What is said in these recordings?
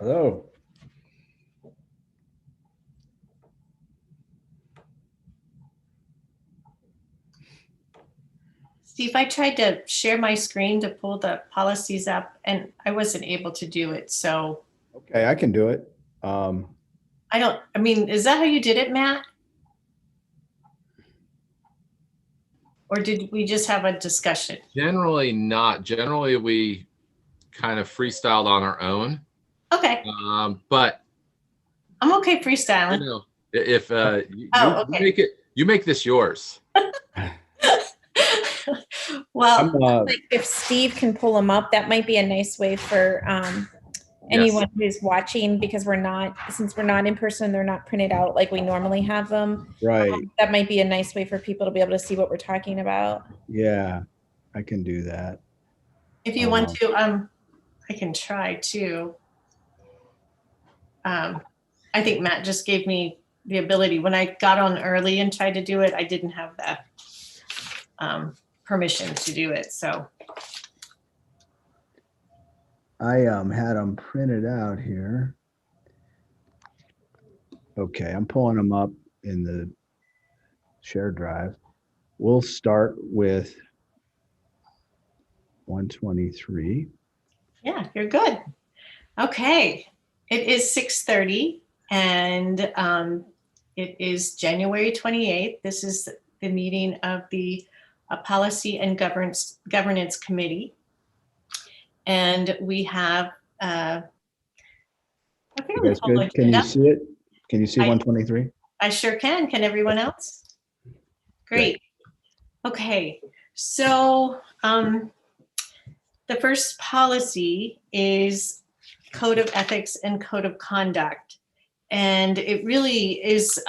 Hello. Steve, I tried to share my screen to pull the policies up and I wasn't able to do it. So Okay, I can do it. I mean, is that how you did it, Matt? Or did we just have a discussion? Generally not. Generally, we kind of freestyled on our own. Okay. But I'm okay freestyling. you know, if okay. you make this yours. Well, like if Steve can pull them up, that might be a nice way for anyone who's watching, because since we're not in person, they're not printed out like we normally have them. Right. That might be a nice way for people to be able to see what we're talking about. Yeah, I can do that. If you want to, I can try too. I think Matt just gave me the ability. When I got on early and tried to do it, I didn't have that permission to do it. So I had them printed out here. Okay, I'm pulling them up in the share drive. We'll start with 123. Yeah, you're good. Okay, it is 6:30 and it is January 28th. This is the meeting of the Policy and Governance Committee. And we have a fairly full agenda. Can you see it? Can you see 123? I sure can. Can everyone else? Great. Okay, so the first policy is Code of Ethics and Code of Conduct. And it really is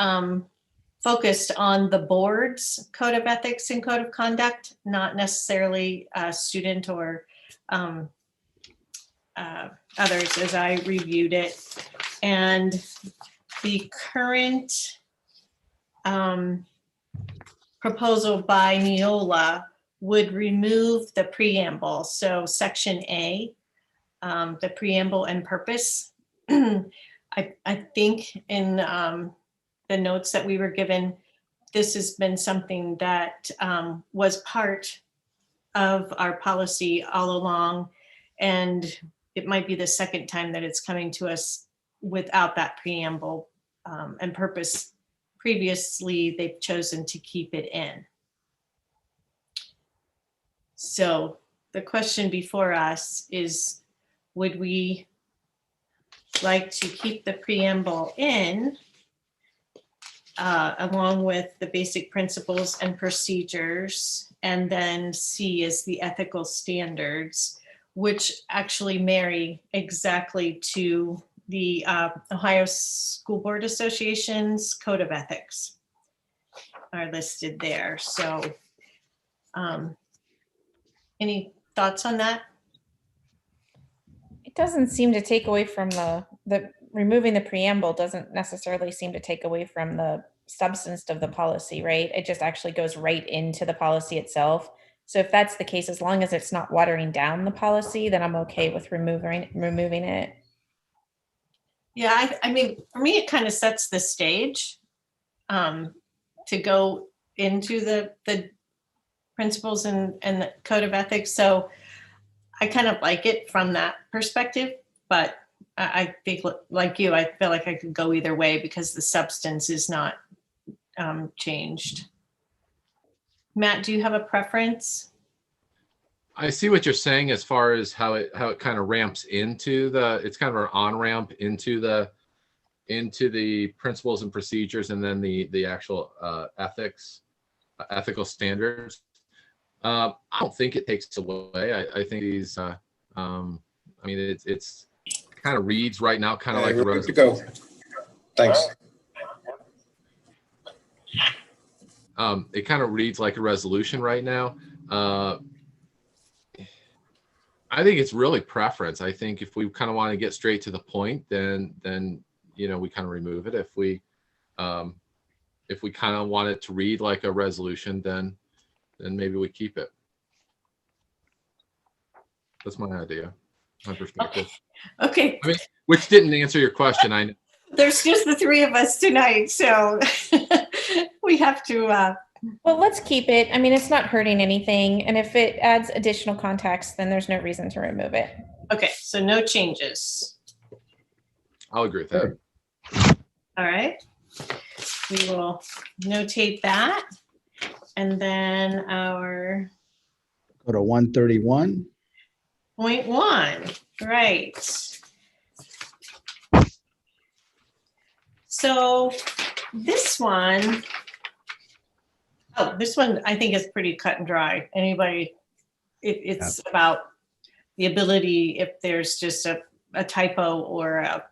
focused on the board's Code of Ethics and Code of Conduct, not necessarily a student or others as I reviewed it. And the current proposal by Neola would remove the preamble. So section A, the preamble and purpose. I think in the notes that we were given, this has been something that was part of our policy all along. And it might be the second time that it's coming to us without that preamble and purpose. Previously, they've chosen to keep it in. So the question before us is, would we like to keep the preamble in along with the basic principles and procedures, and then C is the ethical standards, which actually marry exactly to the Ohio School Board Association's Code of Ethics are listed there. So any thoughts on that? It doesn't seem to take away from the removing the preamble doesn't necessarily seem to take away from the substance of the policy, right? It just actually goes right into the policy itself. So if that's the case, as long as it's not watering down the policy, then I'm okay with removing it. Yeah, I mean, for me, it kind of sets the stage to go into the principles and the Code of Ethics. So I kind of like it from that perspective, but I think like you, I feel like I could go either way because the substance is not changed. Matt, do you have a preference? I see what you're saying as far as how it kind of ramps into it's kind of an on-ramp into the principles and procedures, and then the actual ethical standards. I don't think it takes away. I think these I mean it's kind of reads right now kind of like a resolution. Go. Thanks. It kind of reads like a resolution right now. I think it's really preference. I think if we kind of want to get straight to the point, then we kind of remove it. If we kind of want it to read like a resolution, then maybe we keep it. That's my idea, my perspective. Okay. I mean, Which didn't answer your question. I know. There's just the three of us tonight, so we have to, Well, let's keep it. I mean, it's not hurting anything. And if it adds additional context, then there's no reason to remove it. okay, so no changes. I'll agree with that. All right. We will notate that. And then our Go to 131. point one, right. So this one, this one I think is pretty cut and dry. Anybody, it's about the ability, if there's just a typo or a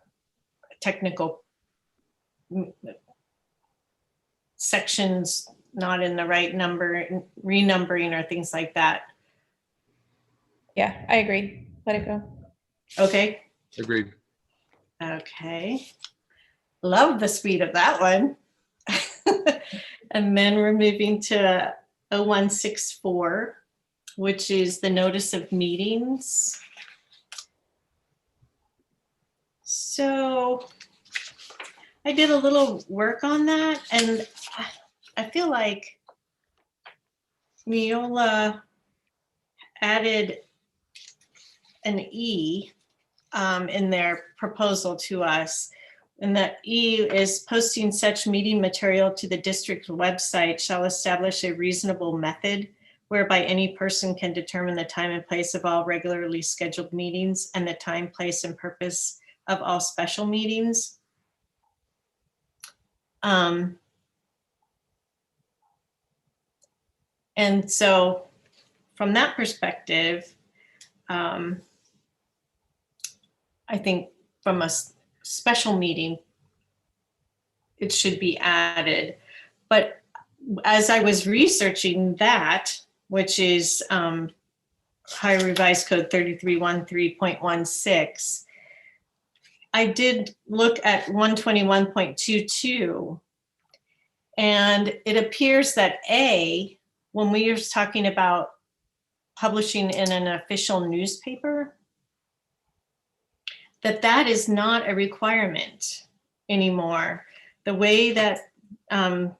technical sections not in the right number, renumbering or things like that. Yeah, I agree. Let it go. Okay. Agreed. Okay. Love the speed of that one. And then we're moving to 0164, which is the notice of meetings. So I did a little work on that, and I feel like Neola added an E in their proposal to us. And that E is posting such meeting material to the district website shall establish a reasonable method whereby any person can determine the time and place of all regularly scheduled meetings and the time, place, and purpose of all special meetings. And so from that perspective, I think from a special meeting, it should be added. But as I was researching that, which is Higher Revised Code 3313.16, I did look at 121.22, and it appears that A, when we were talking about publishing in an official newspaper, that is not a requirement anymore. The way that the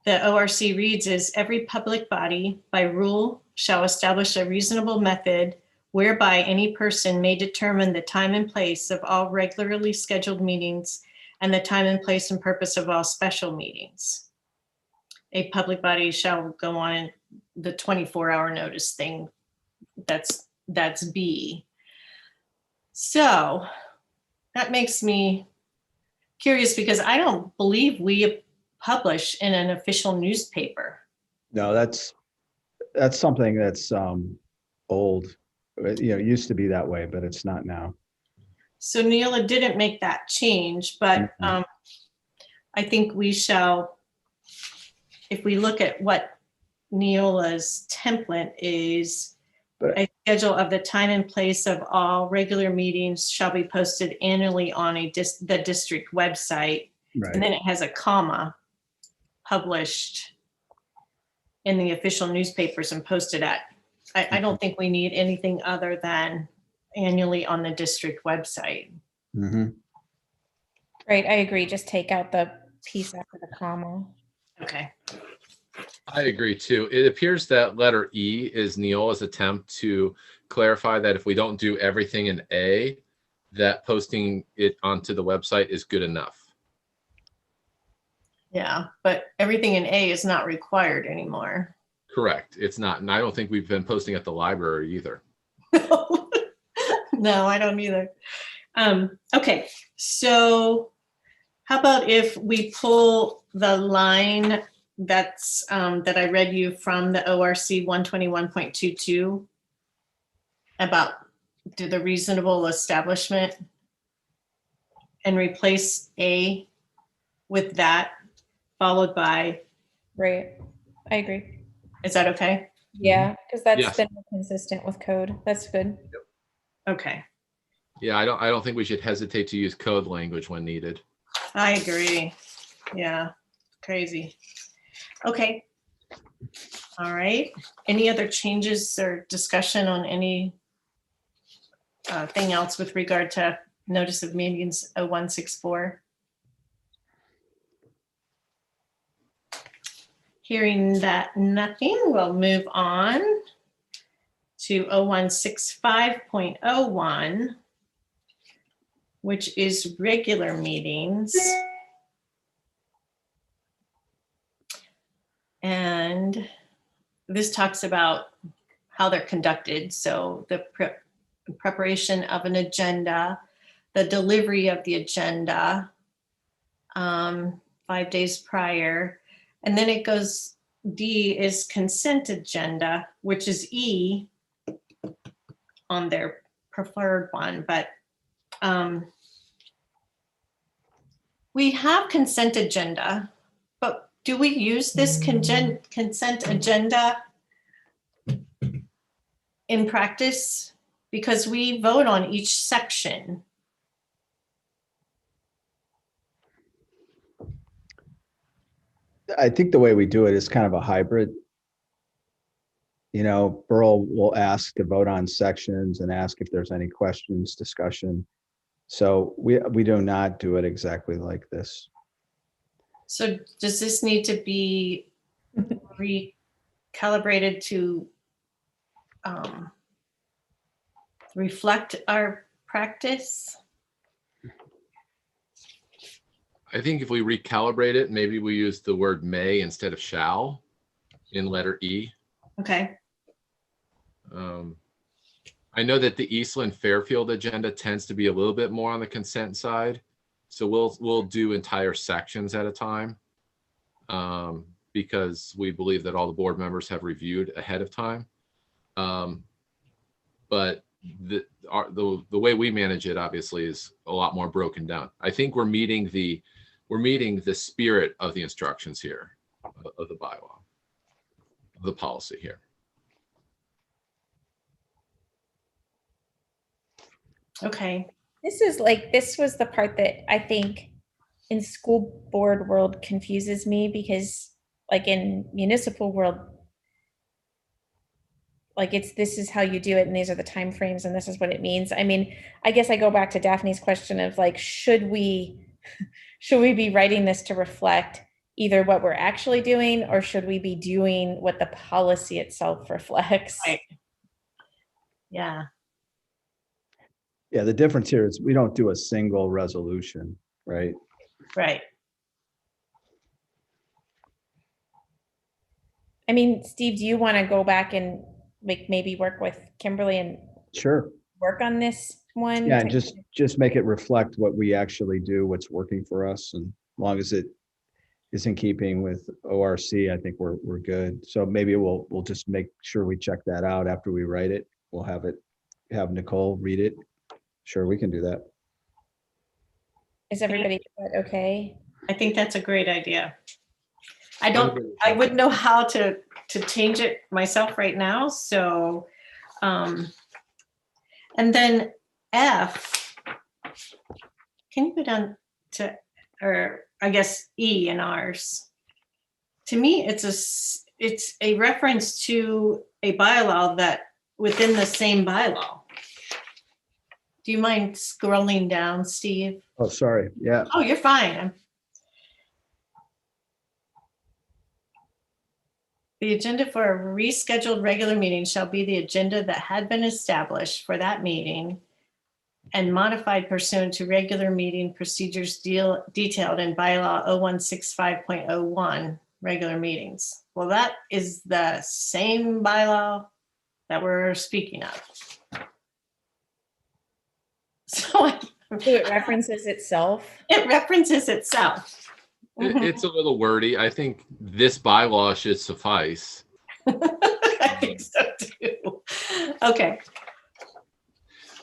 ORC reads is every public body by rule shall establish a reasonable method whereby any person may determine the time and place of all regularly scheduled meetings and the time and place and purpose of all special meetings. A public body shall go on the 24-hour notice thing. That's B. So that makes me curious because I don't believe we publish in an official newspaper. No, that's something that's old. It used to be that way, but it's not now. So Neola didn't make that change, but I think we shall, if we look at what Neola's template is, a schedule of the time and place of all regular meetings shall be posted annually on the district website. Right. And then it has a comma, published in the official newspapers and posted at. I don't think we need anything other than annually on the district website. Mm-hmm. Right, I agree. Just take out the piece after the comma. Okay. I agree too. It appears that letter E is Neola's attempt to clarify that if we don't do everything in A, that posting it onto the website is good enough. Yeah, but everything in A is not required anymore. Correct. It's not. And I don't think we've been posting at the library either. No, I don't either. Okay, so how about if we pull the line that's that I read you from the ORC 121.22 about the reasonable establishment and replace A with that, followed by, Right, I agree. is that okay? Yeah, because that's Yes. been consistent with code. That's good. Okay, Yeah, I don't think we should hesitate to use code language when needed. I agree. Yeah, crazy. Okay. All right. Any other changes or discussion on any thing else with regard to notice of meetings 0164. Hearing that nothing, we'll move on to 0165.01, which is regular meetings. And this talks about how they're conducted. So the preparation of an agenda, the delivery of the agenda 5 days prior. And then it goes, D is consent agenda, which is E on their preferred one. But we have consent agenda, but do we use this consent agenda in practice? Because we vote on each section. I think the way we do it is kind of a hybrid. You know, Burl will ask to vote on sections and ask if there's any questions, discussion. So we do not do it exactly like this. So does this need to be recalibrated to reflect our practice? I think if we recalibrate it, maybe we use the word may instead of shall in letter E. Okay. I know that the Eastland Fairfield agenda tends to be a little bit more on the consent side. So we'll do entire sections at a time because we believe that all the board members have reviewed ahead of time. But the way we manage it obviously is a lot more broken down. I think we're meeting the spirit of the instructions here of the bylaw, of the policy here. Okay. This was the part that I think in school board world confuses me, because like in municipal world, like this is how you do it and these are the timeframes and this is what it means. I mean, I guess I go back to Daphne's question of like, should we be writing this to reflect either what we're actually doing, or should we be doing what the policy itself reflects? Right. Yeah. Yeah, the difference here is we don't do a single resolution, right? Right. I mean, Steve, do you want to go back and like maybe work with Kimberly and Sure. work on this one? Yeah, and just make it reflect what we actually do, what's working for us, and as long as it is in keeping with ORC, I think we're good. So maybe we'll just make sure we check that out after we write it. We'll have Nicole read it. Sure, we can do that. Is everybody okay? I think that's a great idea. I wouldn't know how to change it myself right now. So, and then F, can you go down to, or I guess E in ours? To me, it's a reference to a bylaw that within the same bylaw. Do you mind scrolling down, Steve? Oh, sorry. Yeah. Oh, you're fine. The agenda for a rescheduled regular meeting shall be the agenda that had been established for that meeting and modified pursuant to regular meeting procedures detailed in bylaw 0165.01, regular meetings. Well, that is the same bylaw that we're speaking of. So it references itself. It references itself. It's a little wordy. I think this bylaw should suffice. I think so too. Okay.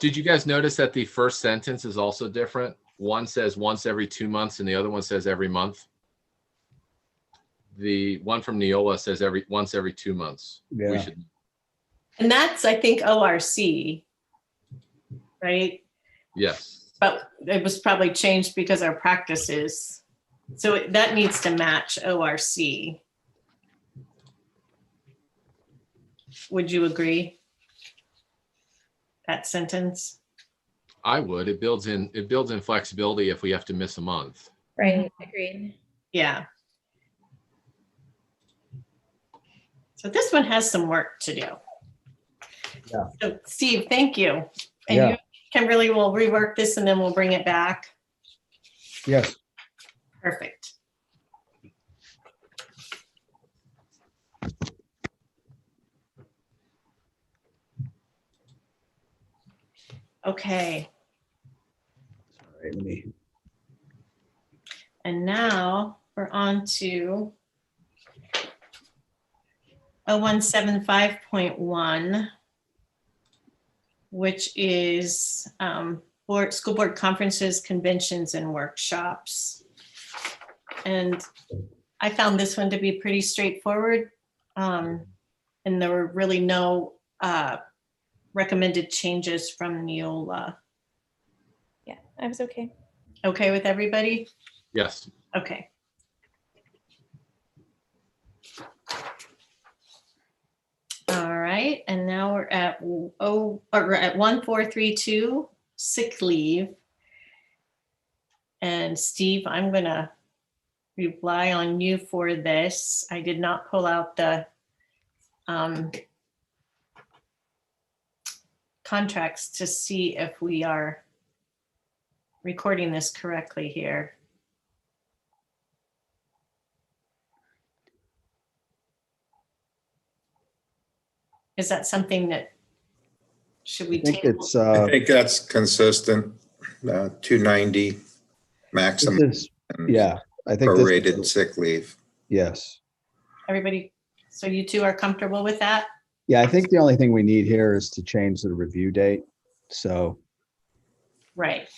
Did you guys notice that the first sentence is also different? One says once every 2 months and the other one says every month. The one from Neola says once every 2 months. Yeah. And that's, I think, ORC, right? Yes. But it was probably changed because our practice is. So that needs to match ORC. Would you agree? That sentence? I would. It builds in flexibility if we have to miss a month. Right, agreed. Yeah. So this one has some work to do. Yeah. So Steve, thank you. And Yeah. you, Kimberly, will rework this and then we'll bring it back. Yes. Perfect. Okay, All right, let me. and now we're on to 0175.1, which is school board conferences, conventions, and workshops. And I found this one to be pretty straightforward. And there were really no recommended changes from Neola. Yeah, I was okay. Okay with everybody? Yes. Okay. All right, and now we're at 1432, sick leave. And Steve, I'm gonna rely on you for this. I did not pull out the contracts to see if we are recording this correctly here. Is that something that should we I think table? it's, I think that's consistent, 290 maximum. this is, yeah, I think this Prorated is, sick leave. yes. Everybody, so you two are comfortable with that? Yeah, I think the only thing we need here is to change the review date. So, Right.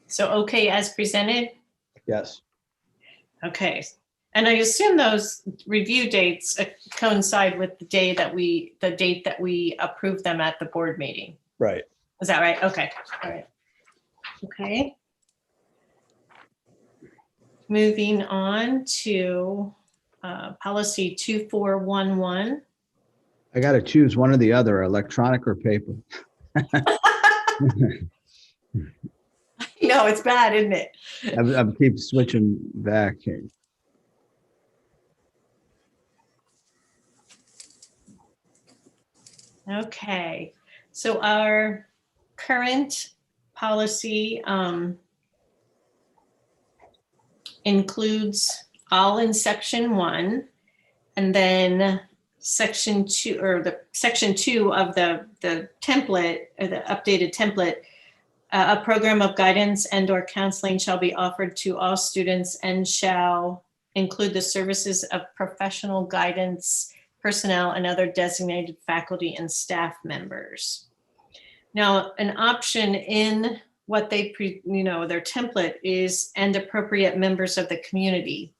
So okay as presented? yes, Okay. And I assume those review dates coincide with the date that we approve them at the board meeting. right. Is that right? Okay, all right. Okay. Moving on to policy 2411. I got to choose one or the other, electronic or paper. No, it's bad, isn't it? I keep switching back. Okay, so our current policy includes all in section 1, and then section 2, or the section 2 of the template, or the updated template. A program of guidance and/or counseling shall be offered to all students and shall include the services of professional guidance personnel and other designated faculty and staff members. Now, an option in what they, their template is and appropriate members of the community.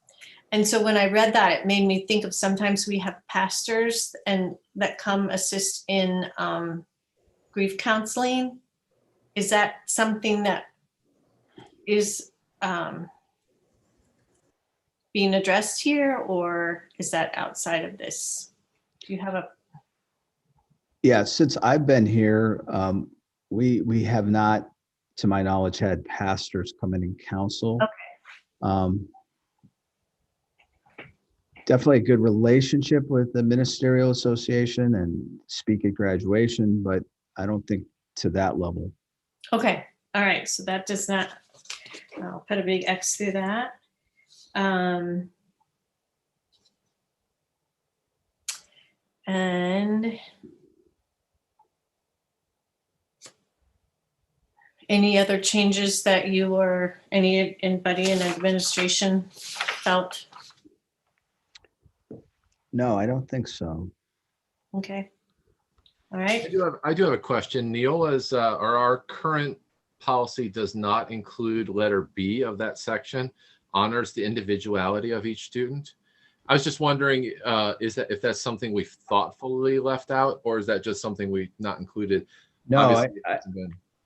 And so when I read that, it made me think of sometimes we have pastors and that come assist in grief counseling. Is that something that is being addressed here, or is that outside of this? Do you have a? Yeah, since I've been here, we have not, to my knowledge, had pastors come in and counsel. Okay. Definitely a good relationship with the ministerial association and speak at graduation, but I don't think to that level. Okay, all right, so that does not, I'll put a big X through that. And any other changes that you or anybody in administration felt? No, I don't think so. Okay, all right. I do have a question. Neola's or our current policy does not include letter B of that section, honors the individuality of each student. I was just wondering, if that's something we've thoughtfully left out, or is that just something we not included? No, Obviously,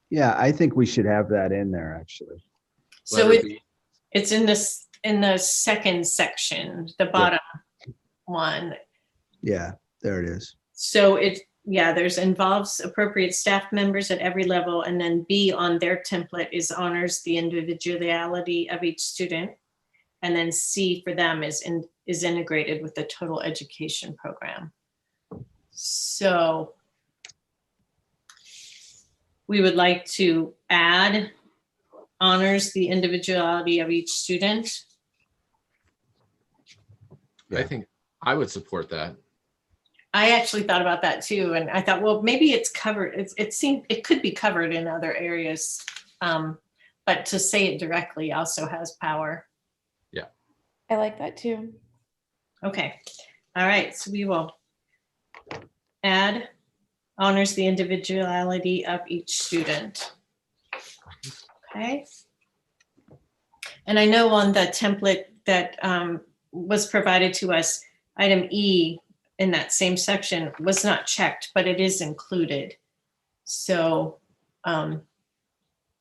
yeah, I think we should have that in there, actually. So letter B. it's in the second section, the bottom one. Yeah, there it is. So yeah, there's involves appropriate staff members at every level, and then B on their template is honors the individuality of each student. And then C for them is integrated with the total education program. So we would like to add honors the individuality of each student. I think I would support that. I actually thought about that too. And I thought, well, maybe it's covered. It seemed, it could be covered in other areas. But to say it directly also has power. I like that too. Okay. All right. So we will add honors the individuality of each student. Okay. And I know on the template that was provided to us, item E in that same section was not checked, but it is included. So I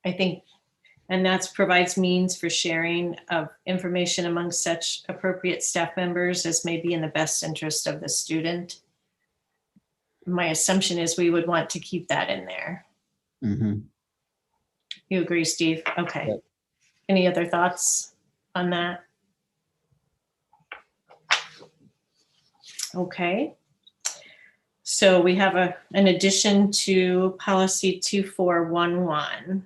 think, and that's provides means for sharing of information among such appropriate staff members as may be in the best interest of the student. My assumption is we would want to keep that in there. Mhm. You agree, Steve? Okay. Yep. Any other thoughts on that? Okay. So we have an addition to policy 2411.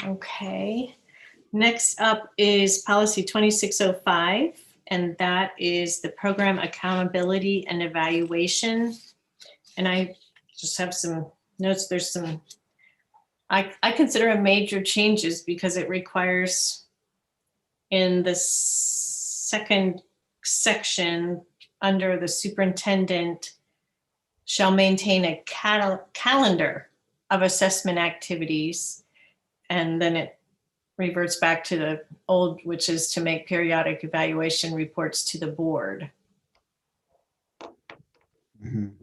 Okay. Next up is policy 2605, and that is the program accountability and evaluation. And I just have some notes. There's some, I consider them major changes because it requires in the second section under the superintendent shall maintain a calendar of assessment activities. And then it reverts back to the old, which is to make periodic evaluation reports to the board. Mhm.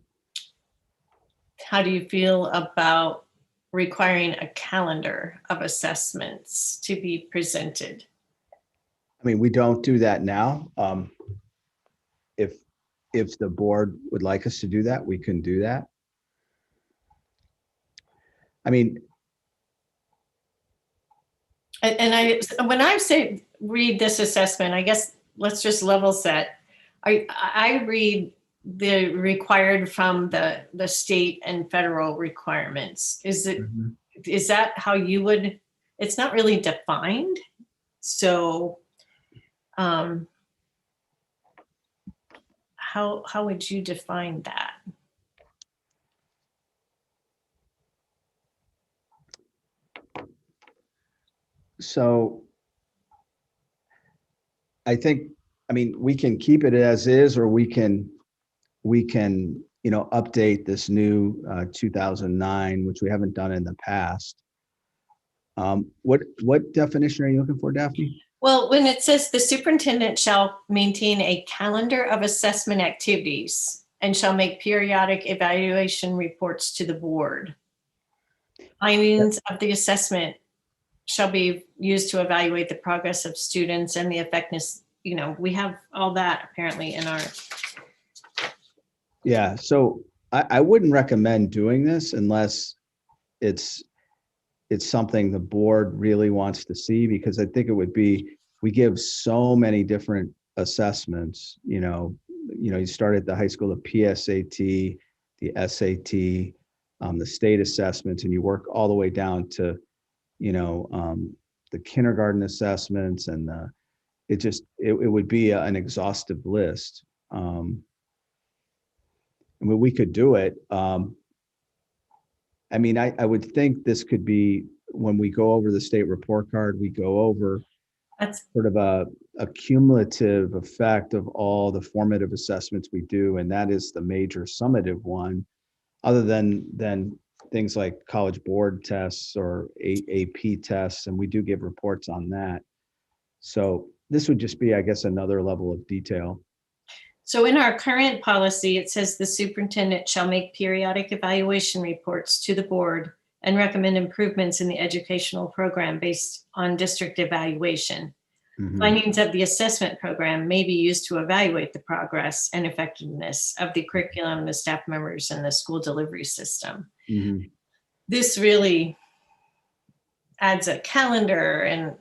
How do you feel about requiring a calendar of assessments to be presented? I mean, we don't do that now. If the board would like us to do that, we can do that. I mean, When I say read this assessment, I guess let's just level set. I read the required from the state and federal requirements. Is that how you would? It's not really defined. So how would you define that? so I think, I mean, we can keep it as is, or we can, update this new 2009, which we haven't done in the past. What definition are you looking for, Daphne? Well, when it says the superintendent shall maintain a calendar of assessment activities and shall make periodic evaluation reports to the board. Findings of the assessment shall be used to evaluate the progress of students and the effectiveness. We have all that apparently in our. Yeah, so I wouldn't recommend doing this unless it's something the board really wants to see, because I think it would be, we give so many different assessments, you start at the high school, the PSAT, the SAT, the state assessments, and you work all the way down to, the kindergarten assessments, and it would be an exhaustive list. I mean, we could do it. I mean, I would think this could be, when we go over the state report card, we go over That's sort of a cumulative effect of all the formative assessments we do, and that is the major summative one, other than things like college board tests or AP tests, and we do give reports on that. So this would just be, I guess, another level of detail. So in our current policy, it says the superintendent shall make periodic evaluation reports to the board and recommend improvements in the educational program based on district evaluation. Mhm. Findings of the assessment program may be used to evaluate the progress and effectiveness of the curriculum, the staff members, and the school delivery system. Mhm. This really adds a calendar and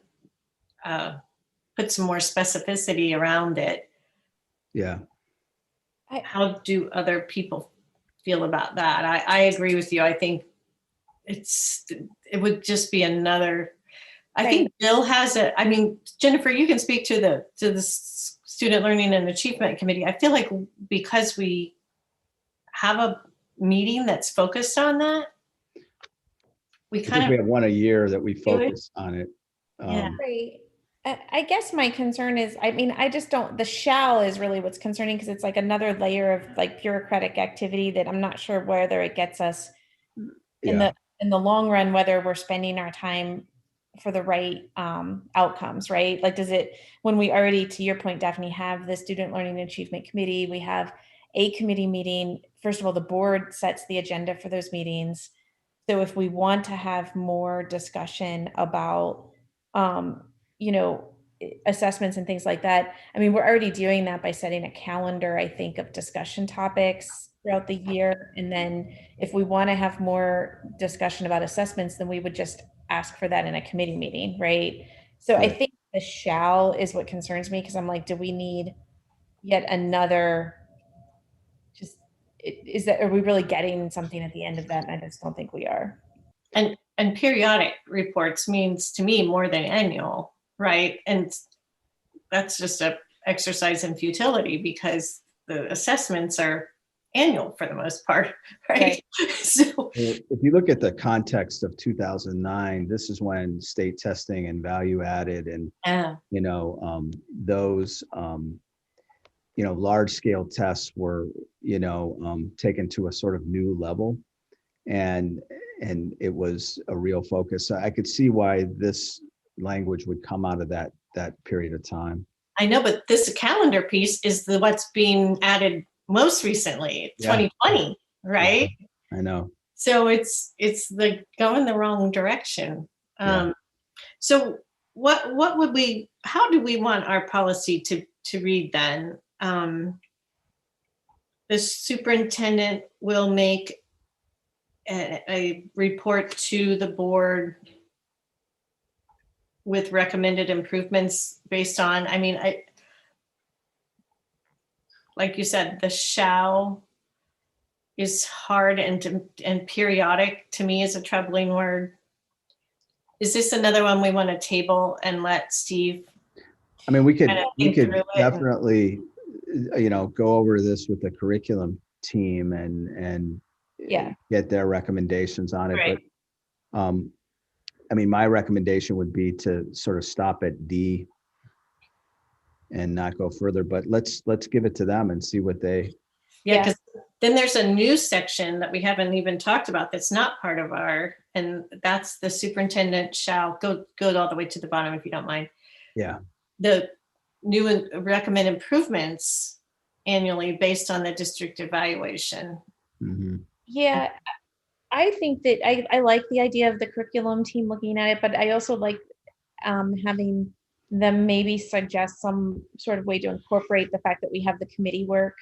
puts some more specificity around it. Yeah. How do other people feel about that? I agree with you. I think it would just be another. I think Bill has it. I mean, Jennifer, you can speak to the Student Learning and Achievement Committee. I feel like because we have a meeting that's focused on that, we I think kind we of have one a year that we do it. focus on it. Yeah. Right. I guess my concern is, I mean, I just don't, the shall is really what's concerning because it's like another layer of like bureaucratic activity that I'm not sure whether it gets us Yeah. in the long run, whether we're spending our time for the right outcomes, right? Like, does it, when we already, to your point, Daphne, have the Student Learning and Achievement Committee, we have a committee meeting. First of all, the board sets the agenda for those meetings. So if we want to have more discussion about, you know, assessments and things like that, I mean, we're already doing that by setting a calendar, I think, of discussion topics throughout the year. And then if we want to have more discussion about assessments, then we would just ask for that in a committee meeting, right? So I Right. think the shall is what concerns me because I'm like, do we need yet another, just, is that, are we really getting something at the end of that? And I just don't think we are. And periodic reports means to me more than annual, right? And that's just a exercise in futility because the assessments are annual for the most part, right? So If you look at the context of 2009, this is when state testing and value added and, yeah, those, large scale tests were, taken to a sort of new level. And it was a real focus. So I could see why this language would come out of that period of time. I know, but this calendar piece is what's being added most recently, Yeah. 2020, right? I know. So it's the going the wrong direction. Yeah. So what would we? How do we want our policy to read then? The superintendent will make a report to the board with recommended improvements based on. I mean, like you said, the shall is hard and periodic to me is a troubling word. Is this another one we want to table and let Steve? I mean, we Kinda think could through it. definitely, go over this with the curriculum team and Yeah. get their recommendations on it. Right. But I mean, my recommendation would be to sort of stop at D and not go further. But let's give it to them and see what they. Yeah, because then there's a new section that we haven't even talked about that's not part of our, and that's the superintendent shall go all the way to the bottom if you don't mind. Yeah. The new and recommend improvements annually based on the district evaluation. Mhm. Yeah, I think that I like the idea of the curriculum team looking at it, but I also like having them maybe suggest some sort of way to incorporate the fact that we have the committee work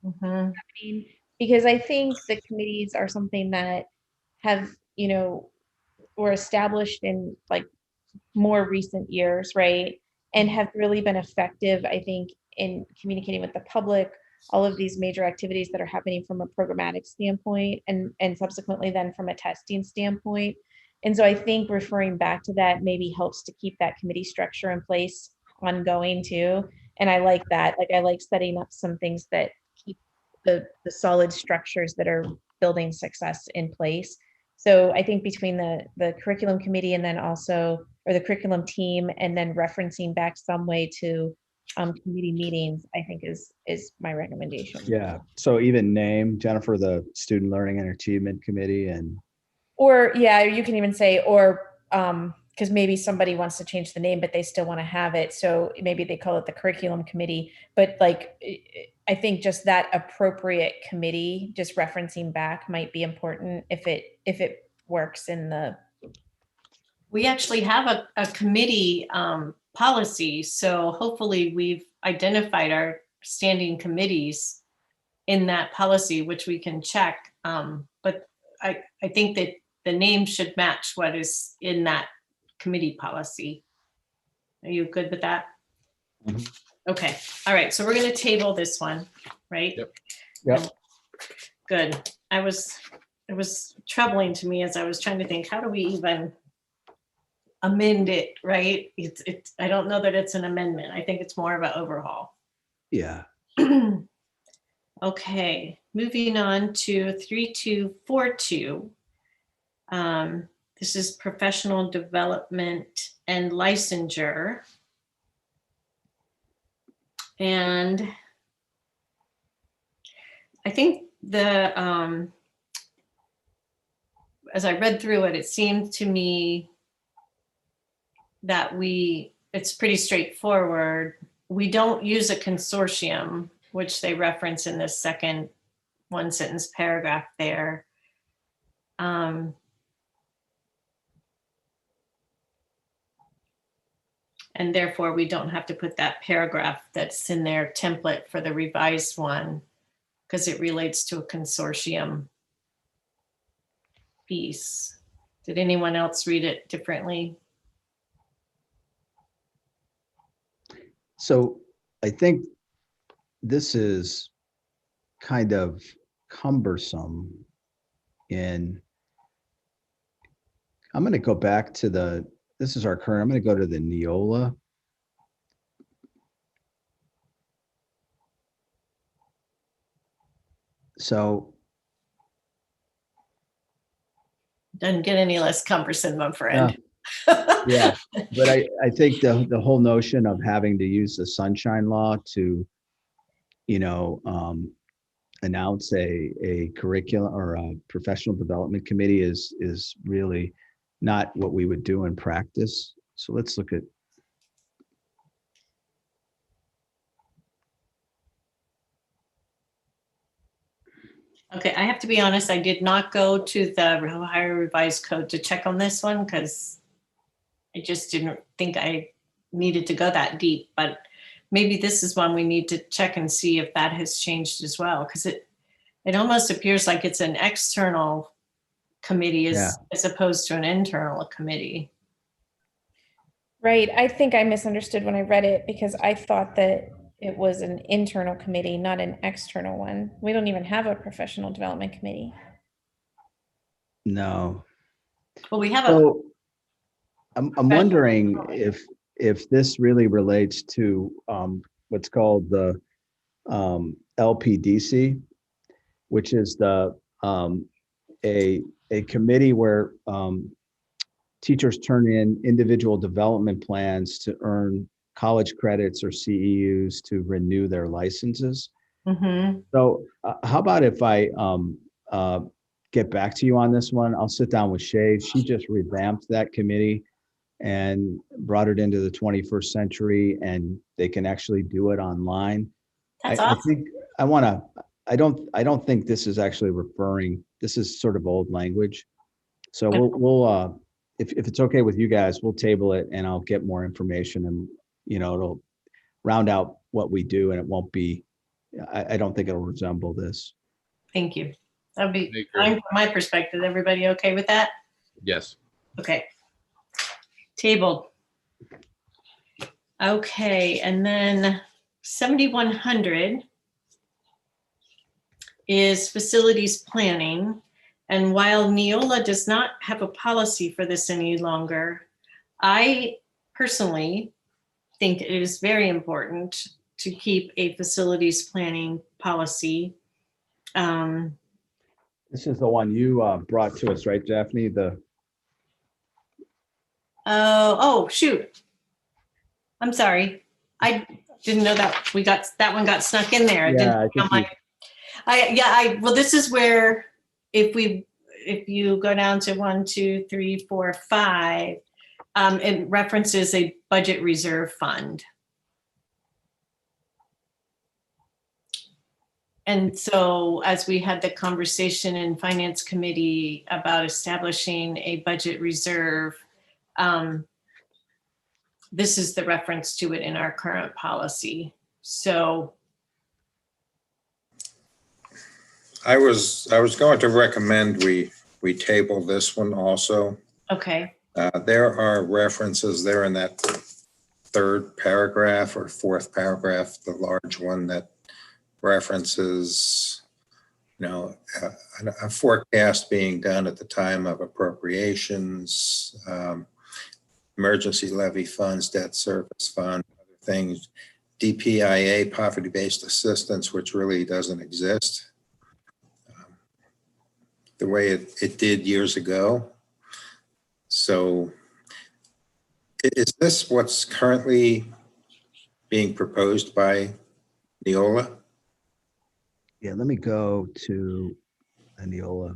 Mhm. happening, because I think the committees are something that have, were established in like more recent years, right? And have really been effective, I think, in communicating with the public, all of these major activities that are happening from a programmatic standpoint and subsequently then from a testing standpoint. And so I think referring back to that maybe helps to keep that committee structure in place ongoing too. And I like that. Like I like setting up some things that keep the solid structures that are building success in place. So I think between the curriculum committee and then also, or the curriculum team, and then referencing back some way to committee meetings, I think is my recommendation. Yeah. So even name Jennifer, the Student Learning and Achievement Committee, and. Or yeah, you can even say, or because maybe somebody wants to change the name, but they still want to have it. So maybe they call it the curriculum committee, but like, I think just that appropriate committee, just referencing back might be important if it works in the. We actually have a committee policy. So hopefully we've identified our standing committees in that policy, which we can check. But I think that the name should match what is in that committee policy. Are you good with that? Mhm. Okay, all right, so we're gonna table this one, right? Yep. Yep. Good. It was troubling to me as I was trying to think, how do we even amend it, right? It's, I don't know that it's an amendment. I think it's more of an overhaul. Yeah. Okay, moving on to 3242. This is professional development and licensure. And I think as I read through it, it seemed to me that it's pretty straightforward. We don't use a consortium, which they reference in this second one sentence paragraph there. And therefore we don't have to put that paragraph that's in their template for the revised one because it relates to a consortium piece. Did anyone else read it differently? So I think this is kind of cumbersome I'm going to go back to this is our current, I'm going to go to the Neola. So Doesn't get any less cumbersome, my friend. yeah, but I think the whole notion of having to use the sunshine law to, announce a curriculum or a professional development committee is really not what we would do in practice. So let's look at. Okay, I have to be honest, I did not go to the Ohio Revised Code to check on this one because I just didn't think I needed to go that deep, but maybe this is one we need to check and see if that has changed as well, because it almost appears like it's an external committee as opposed to an internal committee. Right. I think I misunderstood when I read it because I thought that it was an internal committee, not an external one. We don't even have a professional development committee. No. Well, we have So I'm wondering if this really relates to what's called the LPDC, which is a committee where teachers turn in individual development plans to earn college credits or CEUs to renew their licenses. So how about if I get back to you on this one? I'll sit down with Shay. She just revamped that committee and brought it into the 21st century, and they can actually do it online. That's I awesome. think I don't think this is actually this is sort of old language. So we'll if it's okay with you guys, we'll table it and I'll get more information, and it'll round out what we do, and it won't be, I don't think it'll resemble this. Thank you. That'd be I fine agree. from my perspective. Everybody okay with that? Yes. Okay. Tabled. Okay, and then 7100 is facilities planning. And while Neola does not have a policy for this any longer, I personally think it is very important to keep a facilities planning policy. This is the one you brought to us, right, Daphne? Oh, shoot. I'm sorry. I didn't know that that one got snuck in there. Yeah, Well, this is where if you go down to 1, 2, 3, 4, 5, it references a budget reserve fund. And so as we had the conversation in Finance Committee about establishing a budget reserve, this is the reference to it in our current policy. So, I was going to recommend we table this one also. okay, There are references there in that third paragraph or fourth paragraph, the large one that references, a forecast being done at the time of appropriations, emergency levy funds, debt service fund, other things, DPIA, poverty-based assistance, which really doesn't exist the way it did years ago. So is this what's currently being proposed by Neola? Yeah, let me go to Neola.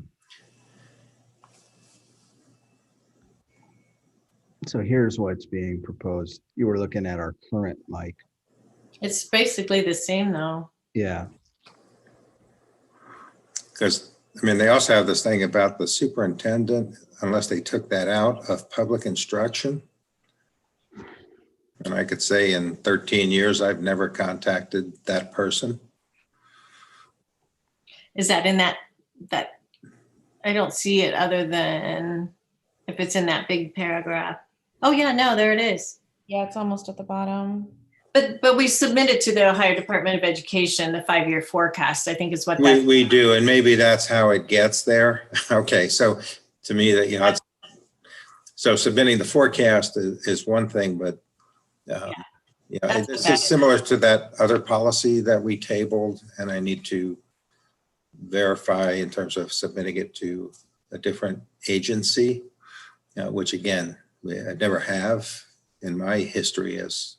So here's what's being proposed. You were looking at our current, Mike. it's basically the same though. Yeah, Because, they also have this thing about the superintendent, unless they took that out of public instruction. And I could say in 13 years, I've never contacted that person. Is that in that, I don't see it other than if it's in that big paragraph. Oh yeah, no, there it is. Yeah, it's almost at the bottom. But we submitted to the Ohio Department of Education, the 5-year forecast, I think is what that. We do, and maybe that's how it gets there. Okay, so to me that, it's, so submitting the forecast is one thing, but That's this okay. is similar to that other policy that we tabled, and I need to verify in terms of submitting it to a different agency, which again, I never have in my history as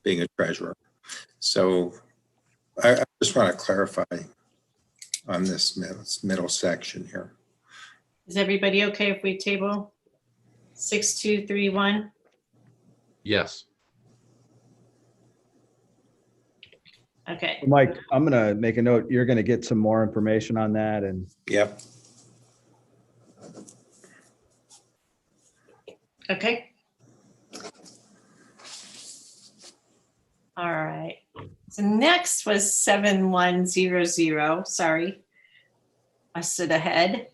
being a treasurer. So I just want to clarify on this middle section here. Is everybody okay if we table 6231? Yes. Okay, Mike, I'm gonna make a note. You're gonna get some more information on that, and Yep. okay. All right. So next was 7100, sorry. I stood ahead.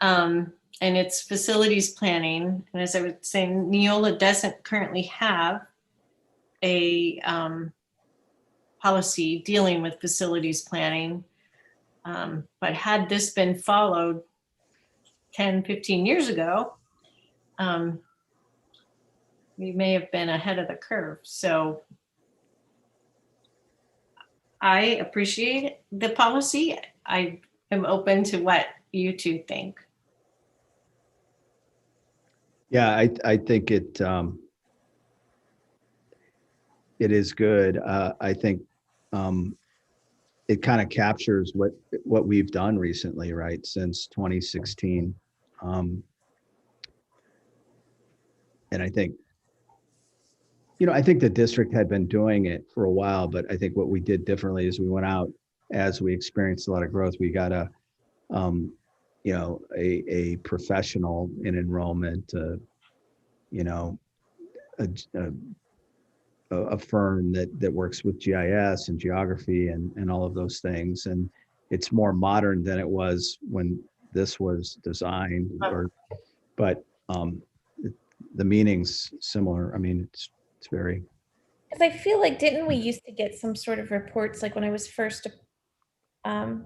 And it's facilities planning. And as I was saying, Neola doesn't currently have a policy dealing with facilities planning. But had this been followed 10, 15 years ago, we may have been ahead of the curve. So I appreciate the policy. I am open to what you two think. yeah, I think it is good. I think it kind of captures what we've done recently, right, since 2016. And I think, I think the district had been doing it for a while, but I think what we did differently is we went out as we experienced a lot of growth. We got a professional in enrollment, a firm that works with GIS and geography and all of those things. And it's more modern than it was when this was designed, but the meaning's similar. I mean, it's very. Because I feel like, didn't we used to get some sort of reports, like when I was first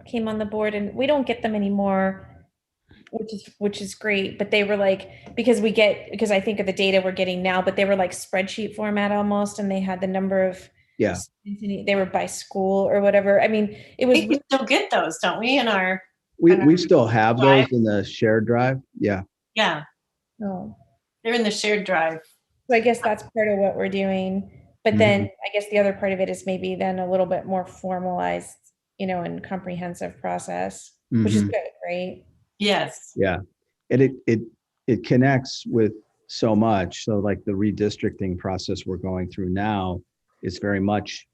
came on the board, and we don't get them anymore, which is great, but they were like, because I think of the data we're getting now, but they were like spreadsheet format almost, and they had the number of students they were by school or whatever. I mean, it was. We still get those, don't we, in our. We still have those in the shared drive. Yeah. Yeah, Oh. they're in the shared drive. So I guess that's part of what we're doing. But then I guess the other part of it is maybe then a little bit more formalized, and comprehensive process, which is good, right? Yes. Yeah. And it connects with so much. So like the redistricting process we're going through now is very much,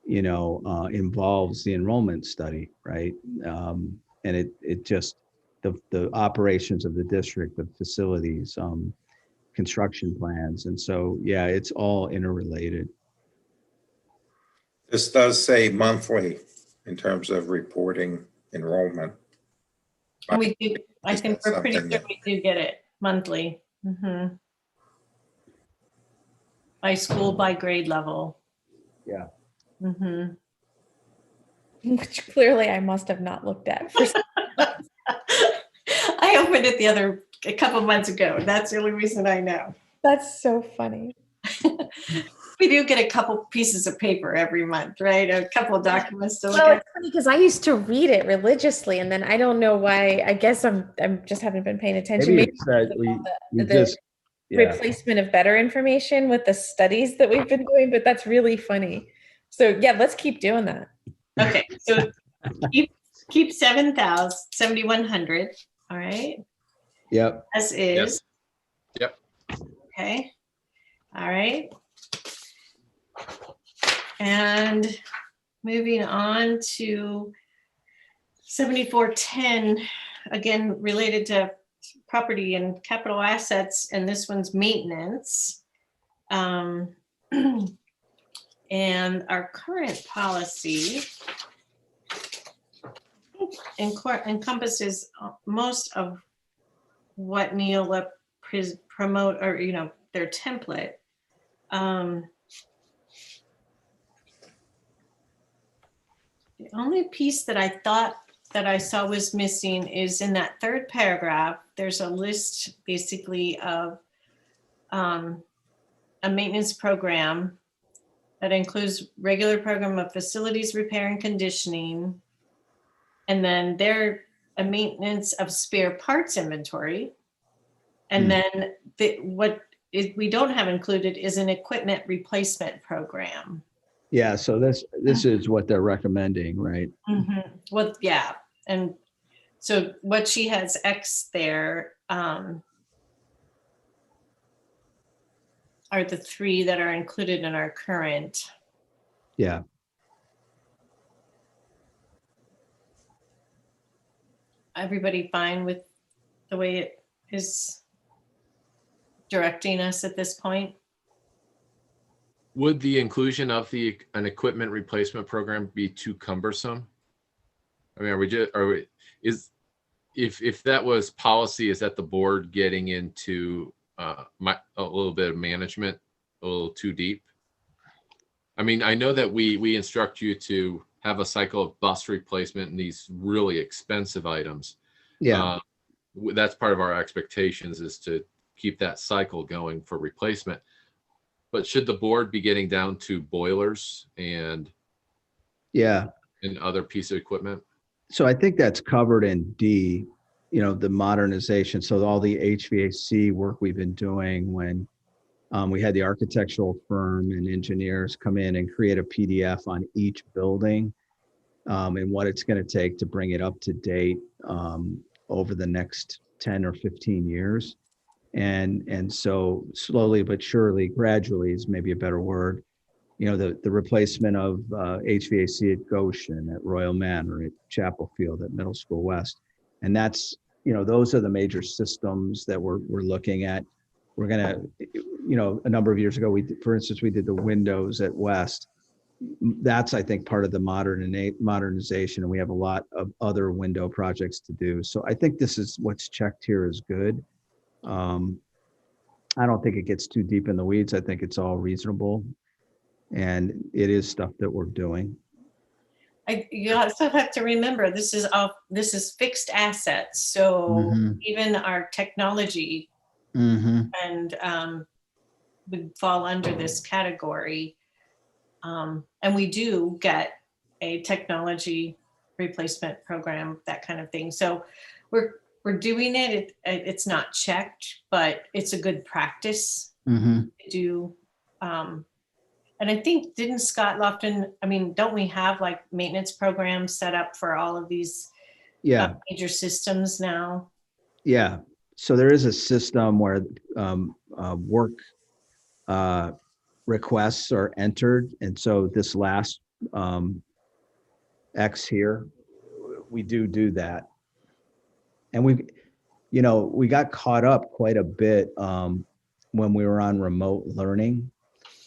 involves the enrollment study, right? And it just, the operations of the district, the facilities, construction plans. And so, yeah, it's all interrelated. This does say monthly in terms of reporting enrollment. And we do, I Is think that we're pretty something sure that- we do get it monthly. Mhm. By school, by grade level. Yeah. Mhm. Which clearly I must have not looked at for I opened it a couple months ago. That's the only reason I know. That's so funny. We do get a couple pieces of paper every month, right? A couple of documents to look Well, at. it's funny because I used to read it religiously, and then I don't know why. I guess I'm just haven't been paying attention. Maybe Maybe it's that we the just, yeah, replacement of better information with the studies that we've been doing, but that's really funny. So yeah, let's keep doing that. Okay, so keep 7,100. All right, yep, as Yes. is. Yep. Okay. All right. And moving on to 7410, again, related to property and capital assets, and this one's maintenance. And our current policy encompasses most of what Neola promote, or their template. The only piece that I thought that I saw was missing is in that third paragraph. There's a list basically of a maintenance program that includes regular program of facilities repair and conditioning, and then a maintenance of spare parts inventory. And then what we don't have included is an equipment replacement program. yeah. So this is what they're recommending, right? Well, yeah. And so what she has X there are the three that are included in our current. Yeah. Everybody fine with the way it is directing us at this point? Would the inclusion of an equipment replacement program be too cumbersome? I mean, if that was policy, is that the board getting into a little bit of management, a little too deep? I mean, I know that we instruct you to have a cycle of bus replacement and these really expensive items. Yeah. That's part of our expectations, is to keep that cycle going for replacement. But should the board be getting down to boilers and Yeah. other piece of equipment? So I think that's covered in D, the modernization. So all the HVAC work we've been doing when we had the architectural firm and engineers come in and create a PDF on each building and what it's going to take to bring it up to date over the next 10 or 15 years. And so slowly but surely, gradually is maybe a better word, the replacement of HVAC at Goshen, at Royal Manor, at Chapel Field, at Middle School West. And that's, those are the major systems that we're looking at. We're going to, a number of years ago, for instance, we did the windows at West. That's, I think, part of the modernization, and we have a lot of other window projects to do. So I think this is what's checked here is good. I don't think it gets too deep in the weeds. I think it's all reasonable, and it is stuff that we're doing. You also have to remember this is fixed assets. So even our technology and would fall under this category. And we do get a technology replacement program, that kind of thing. So we're doing it. It's not checked, but it's a good practice to do. And I think, didn't Scott Lofton, don't we have like maintenance programs set up for all of these major systems now? Yeah. So there is a system where work requests are entered. And so this last X here, we do that. And we got caught up quite a bit when we were on remote learning,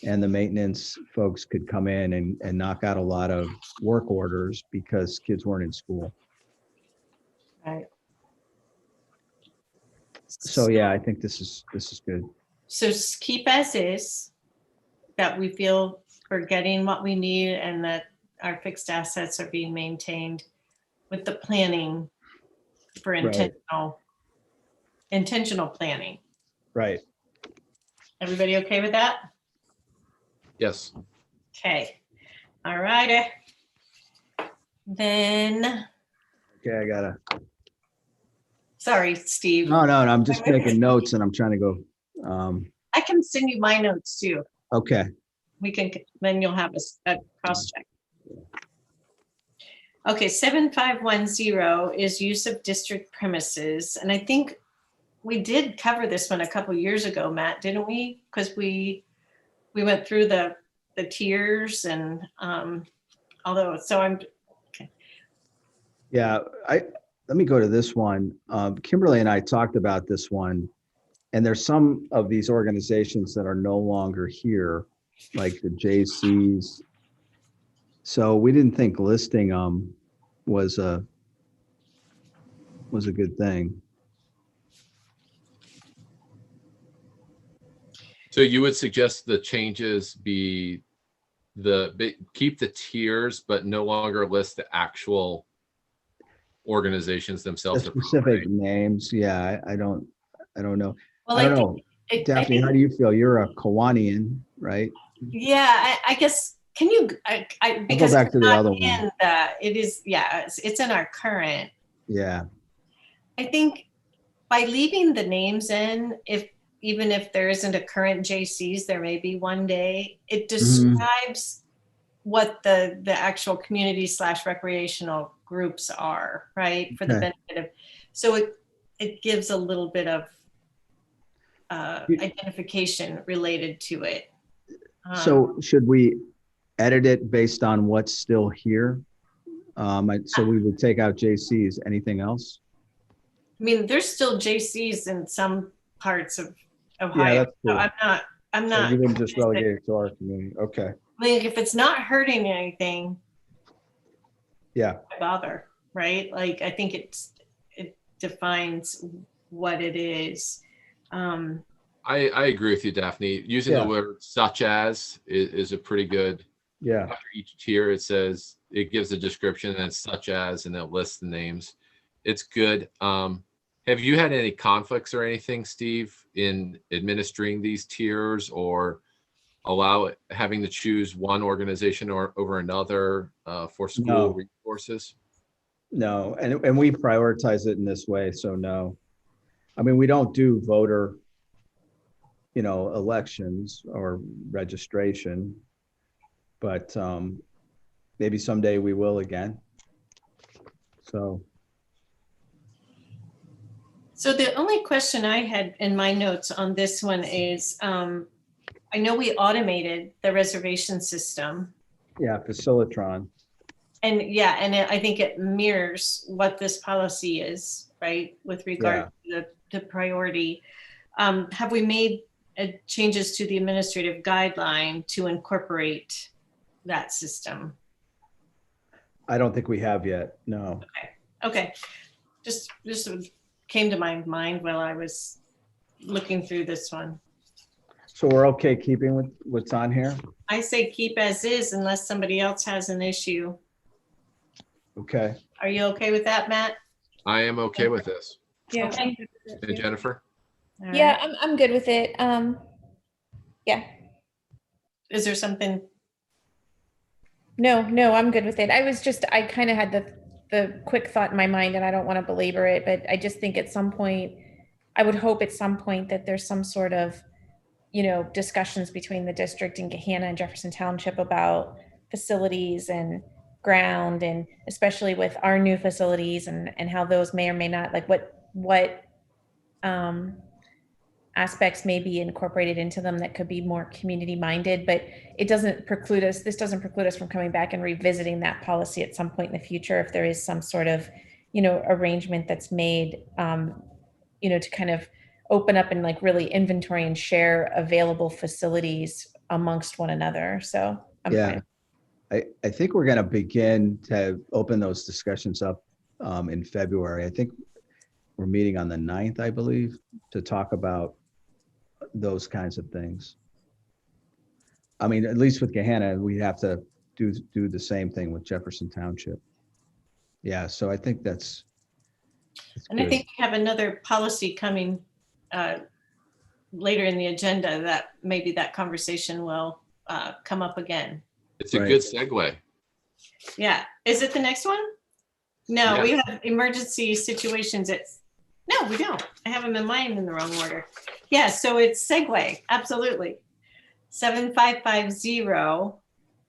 and the maintenance folks could come in and knock out a lot of work orders because kids weren't in school. Right. So yeah, I think this is good. So just keep as is, that we feel we're getting what we need and that our fixed assets are being maintained with the planning for Right. intentional planning. Right. Everybody okay with that? Yes. Okay. All right. Then, Okay, I gotta. sorry, Steve. No, I'm just making notes and I'm trying to go. I can send you my notes too. Okay. We can, then you'll have a cross check. Okay, 7510 is use of district premises. And I think we did cover this one a couple years ago, Matt, didn't we? Because we went through the tiers and although, so I'm, Yeah, let me go to this one. Kimberly and I talked about this one, and there's some of these organizations that are no longer here, like the JCs. So we didn't think listing them was a good thing. So you would suggest the changes be keep the tiers, but no longer list the actual organizations The themselves. specific names, yeah, I don't know. well, I don't I know. think, Daphne, how do you feel? You're a Kiwanian, right? yeah, I guess, can you, because back it's to the not other one. in it is, yeah, it's in our current. Yeah, I think by leaving the names in, even if there isn't a current JCs, there may be one day, it describes what the actual community / recreational groups are, right? For the Okay. benefit of, so it gives a little bit of identification related to it. So should we edit it based on what's still here? So we would take out JCs. Anything else? I mean, there's still JCs in some parts of Yeah, Ohio. that's So cool. I'm So not. you wouldn't just relegate it to our community. Okay. I mean, if it's not hurting anything, Yeah. why bother, right? Like, I think it defines what it is. I agree with you, Daphne. Using the word such as is a pretty good. Yeah. After each tier, it says it gives a description and such as, and it lists the names. It's good. Have you had any conflicts or anything, Steve, in administering these tiers, or having to choose one organization or over another for school No. resources? No, and we prioritize it in this way. So no, I mean, we don't do voter, elections or registration, but maybe someday we will again. So the only question I had in my notes on this one is, I know we automated the reservation system. Yeah, Facilitron. And yeah, and I think it mirrors what this policy is, right? With regard to the priority. Have we made changes to the administrative guideline to incorporate that system? I don't think we have yet. No. Okay. Just came to my mind while I was looking through this one. So we're okay keeping with what's on here? I say keep as is unless somebody else has an issue. Okay. Are you okay with that, Matt? I am okay with this. Yeah. Okay. And Jennifer? All Yeah, right. I'm good with it. Yeah. Is there something? No, I'm good with it. I kind of had the quick thought in my mind, and I don't want to belabor it, but I just think at some point, I would hope at some point that there's some sort of, discussions between the district and Gahanna and Jefferson Township about facilities and ground, and especially with our new facilities and how those may or may not, like what aspects may be incorporated into them that could be more community minded, but this doesn't preclude us from coming back and revisiting that policy at some point in the future if there is some sort of, arrangement that's made, to kind of open up and like really inventory and share available facilities amongst one another. So I'm Yeah. fine. I think we're going to begin to open those discussions up in February. I think we're meeting on the 9th, I believe, to talk about those kinds of things. I mean, at least with Gahanna, we have to do the same thing with Jefferson Township. Yeah, so I think that's And I good. think we have another policy coming later in the agenda that maybe that conversation will come up again. It's a Right. good segue. Yeah, is it the next one? No, Yeah. we have emergency situations. No, we don't. I have them in mine in the wrong order. Yeah, so it's segue, absolutely. 7550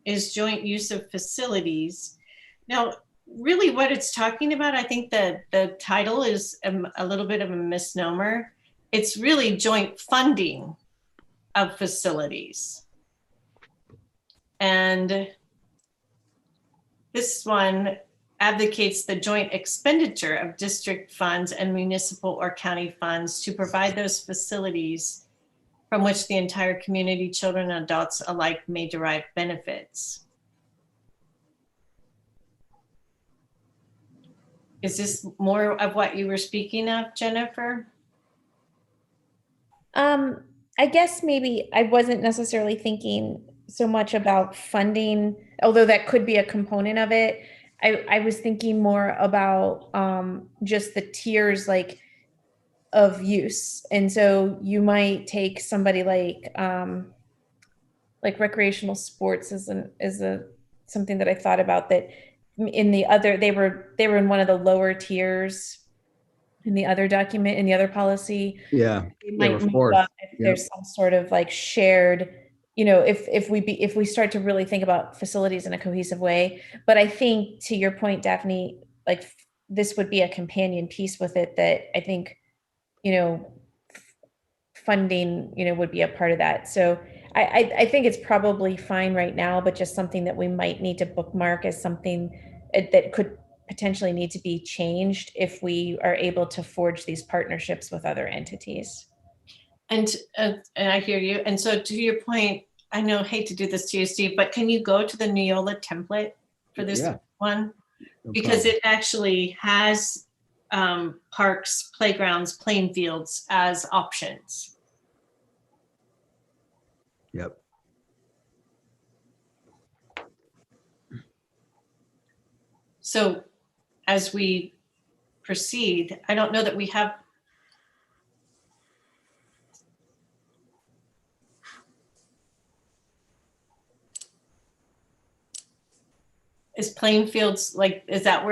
is joint use of facilities. Now, really what it's talking about, I think the title is a little bit of a misnomer. It's really joint funding of facilities. And this one advocates the joint expenditure of district funds and municipal or county funds to provide those facilities from which the entire community, children and adults alike, may derive benefits. Is this more of what you were speaking of, Jennifer? I guess maybe I wasn't necessarily thinking so much about funding, although that could be a component of it. I was thinking more about just the tiers like of use. And so you might take somebody like recreational sports is something that I thought about, that in the other, they were in one of the lower tiers in the other document, in the other policy. Yeah, It they might were move fourth. up if there's some sort of like shared, if we start to really think about facilities in a cohesive way. But I think, to your point, Daphne, like this would be a companion piece with it that I think, funding, would be a part of that. So I think it's probably fine right now, but just something that we might need to bookmark as something that could potentially need to be changed if we are able to forge these partnerships with other entities. And I hear you. And so to your point, I know, hate to do this to you, Steve, but can you go to the Neola template for this Yeah. one? No Because problem. it actually has parks, playgrounds, playing fields as options. Yep. So as we proceed, I don't know that we have. Is playing fields like, does that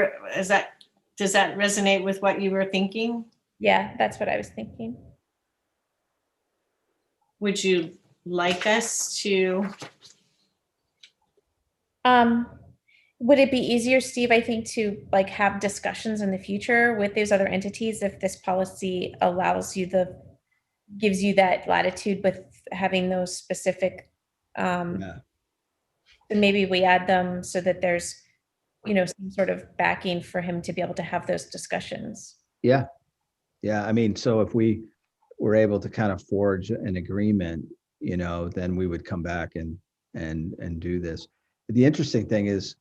resonate with what you were thinking? Yeah, that's what I was thinking. Would you like us to? Would it be easier, Steve, I think, to like have discussions in the future with those other entities if this policy gives you that latitude with having those specific, Yeah. maybe we add them so that there's, some sort of backing for him to be able to have those discussions. Yeah. Yeah. I mean, so if we were able to kind of forge an agreement, then we would come back and do this. The interesting thing is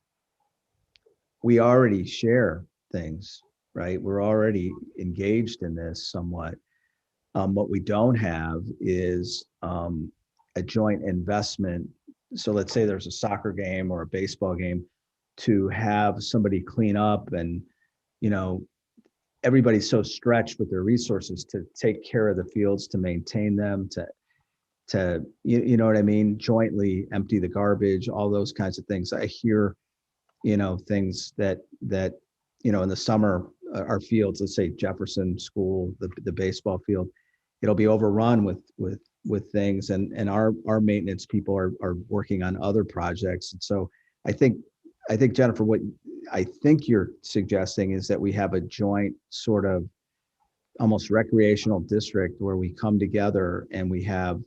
we already share things, right? We're already engaged in this somewhat. What we don't have is a joint investment. So let's say there's a soccer game or a baseball game, to have somebody clean up, and everybody's so stretched with their resources to take care of the fields, to maintain them, to you know what I mean, jointly empty the garbage, all those kinds of things. I hear things that in the summer, our fields, let's say Jefferson School, the baseball field, it'll be overrun with things, and our maintenance people are working on other projects. And so I think Jennifer, what I think you're suggesting is that we have a joint sort of almost recreational district where we come together and we have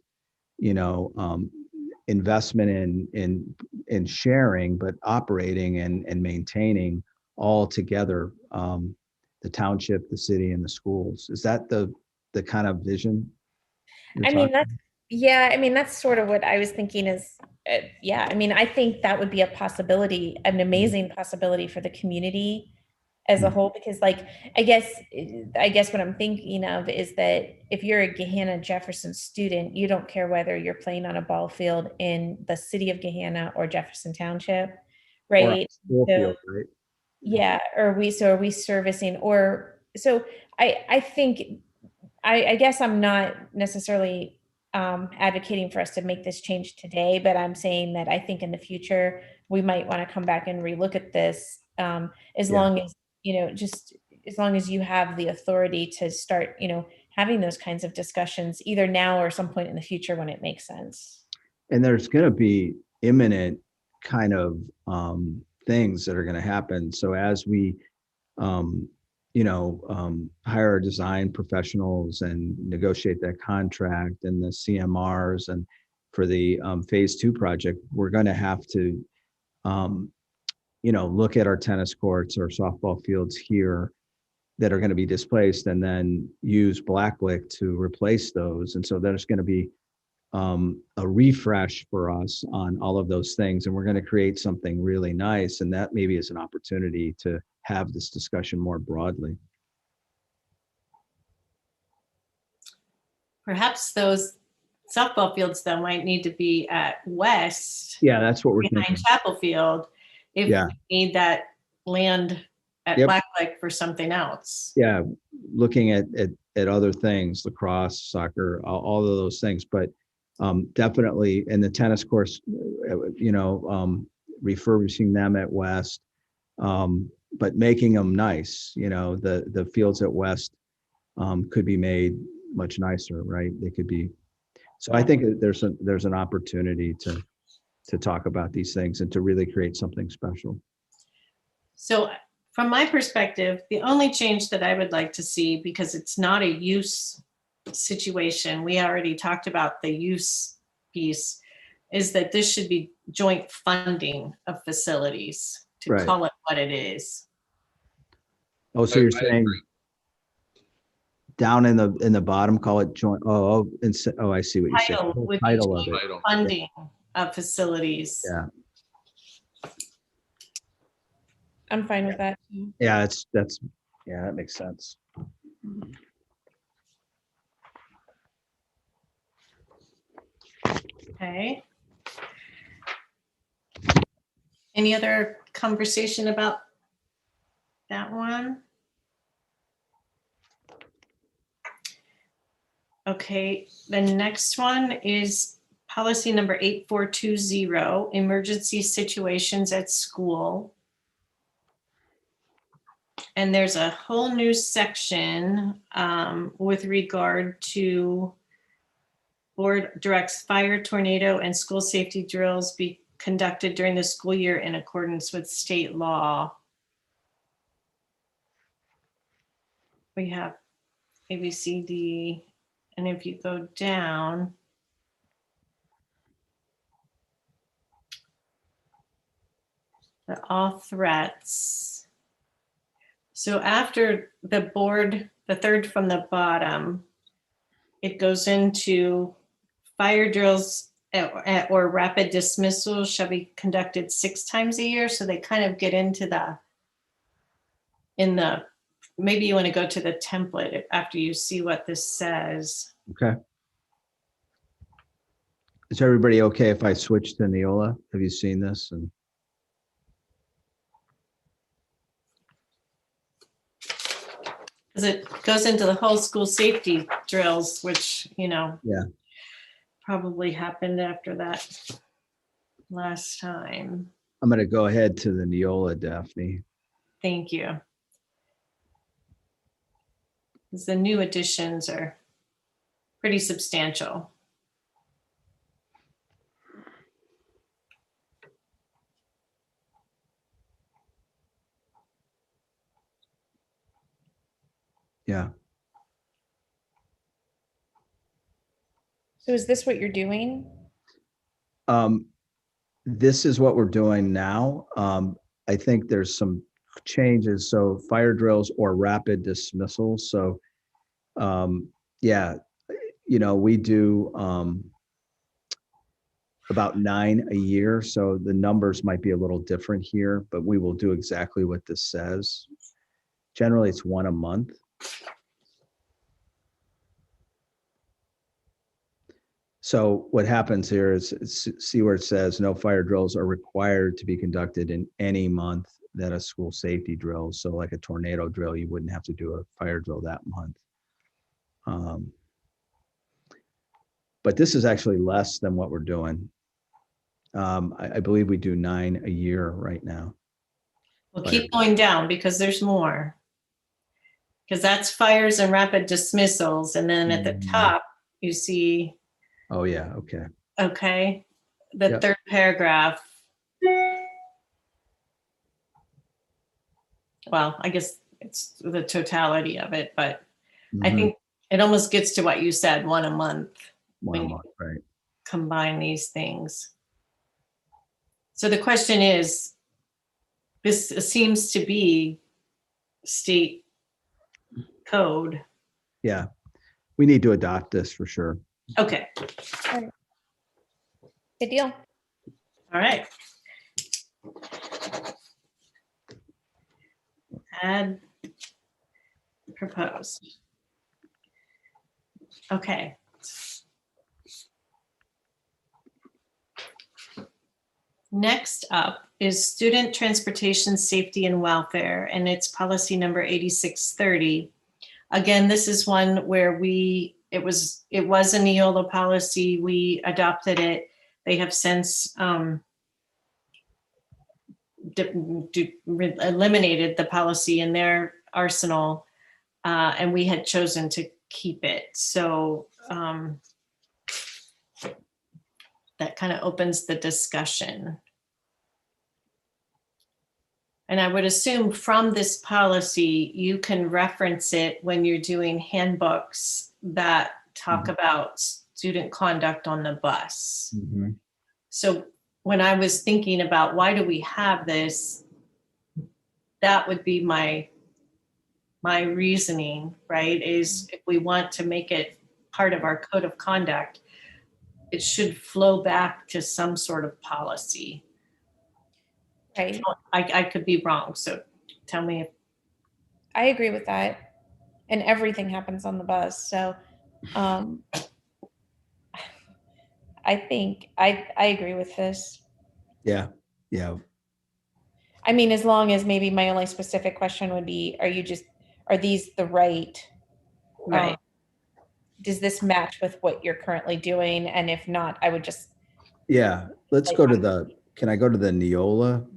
investment in sharing, but operating and maintaining all together, the township, the city, and the schools. Is that the the kind of vision? you're I mean, talking- that's, yeah, I mean, that's sort of what I was thinking is, yeah, I mean, I think that would be a possibility, an amazing possibility for the community as a Mhm. whole, because like, I guess what I'm thinking of is that if you're a Gahanna Jefferson student, you don't care whether you're playing on a ball field in the city of Gahanna or Jefferson Township, Or a right? school So- field, right? Yeah, are we servicing, or, so I think, I guess I'm not necessarily advocating for us to make this change today, but I'm saying that I think in the future, we might want to come back and relook at this, as Yeah. long as, just as long as you have the authority to start, having those kinds of discussions, either now or some point in the future when it makes sense. And there's going to be imminent kind of things that are going to happen. So as we, hire our design professionals and negotiate that contract and the CMRs, and for the phase 2 project, we're going to have to, look at our tennis courts or softball fields here that are going to be displaced, and then use Blacklick to replace those. And so there's going to be a refresh for us on all of those things, and we're going to create something really nice. And that maybe is an opportunity to have this discussion more broadly. Perhaps those softball fields though might need to be at West Yeah, that's what we're behind thinking. Chapel Field if Yeah. we need that land at Yep. Blacklick for something else. Yeah, looking at other things, lacrosse, soccer, all of those things, but definitely in the tennis course, refurbishing them at West, but making them nice. The fields at West could be made much nicer, right? They could be. So I think that there's an opportunity to talk about these things and to really create something special. So from my perspective, the only change that I would like to see, because it's not a use situation, we already talked about the use piece, is that this should be joint funding of facilities, to Right. call it what it is. Oh, so you're I saying agree. down in the bottom, call it joint. I see what you're saying. Title The would be title of it. Title. Funding of facilities. Yeah. I'm fine with that. Yeah, that makes sense. Okay. Any other conversation about that one? Okay, the next one is policy number 8420, emergency situations at school. And there's a whole new section with regard to board directs fire, tornado, and school safety drills be conducted during the school year in accordance with state law. We have A, B, C, D, and if you go down, the all threats. So after the board, the third from the bottom, it goes into fire drills or rapid dismissals shall be conducted 6 times a year. So they kind of get into maybe you want to go to the template after you see what this says. Okay. Is everybody okay if I switch to Neola? Have you seen this? And Because it goes into the whole school safety drills, which, Yeah. probably happened after that last time. I'm going to go ahead to the Neola, Daphne. Thank you. Because the new additions are pretty substantial. Yeah. So is this what you're doing? This is what we're doing now. I think there's some changes. So fire drills or rapid dismissals. So, Yeah, we do about 9 a year, so the numbers might be a little different here, but we will do exactly what this says. Generally, it's 1 a month. So what happens here is, see where it says no fire drills are required to be conducted in any month that a school safety drill. So like a tornado drill, you wouldn't have to do a fire drill that month. But this is actually less than what we're doing. I believe we do 9 a year right now. We'll Fire keep going down because there's more. Because that's fires and rapid dismissals. And then at the top, you see, Oh, yeah, okay. okay, the Yep. third paragraph. Well, I guess it's the totality of it, but I Mhm. think it almost gets to what you said, 1 a month. 1 a when- month, right? Combine these things. So the question is, this seems to be state code. Yeah, we need to adopt this for sure. Okay, Good deal. all right. Add proposed. Okay. Next up is student transportation safety and welfare, and it's policy number 8630. Again, this is one where it was a Neola policy. We adopted it. They have since eliminated the policy in their arsenal, and we had chosen to keep it. So that kind of opens the discussion. And I would assume from this policy, you can reference it when you're doing handbooks that talk about student conduct on the bus. Mhm. So when I was thinking about why do we have this, that would be my reasoning, right? Is if we want to make it part of our code of conduct, it should flow back to some sort of policy. Right. I could be wrong, so tell me if I agree with that. And everything happens on the bus. So I think I agree with this. Yeah, yeah. I mean, as long as maybe my only specific question would be, are these the right? right. Does this match with what you're currently doing? And if not, I would just, Yeah, let's go to can I go to the Neola?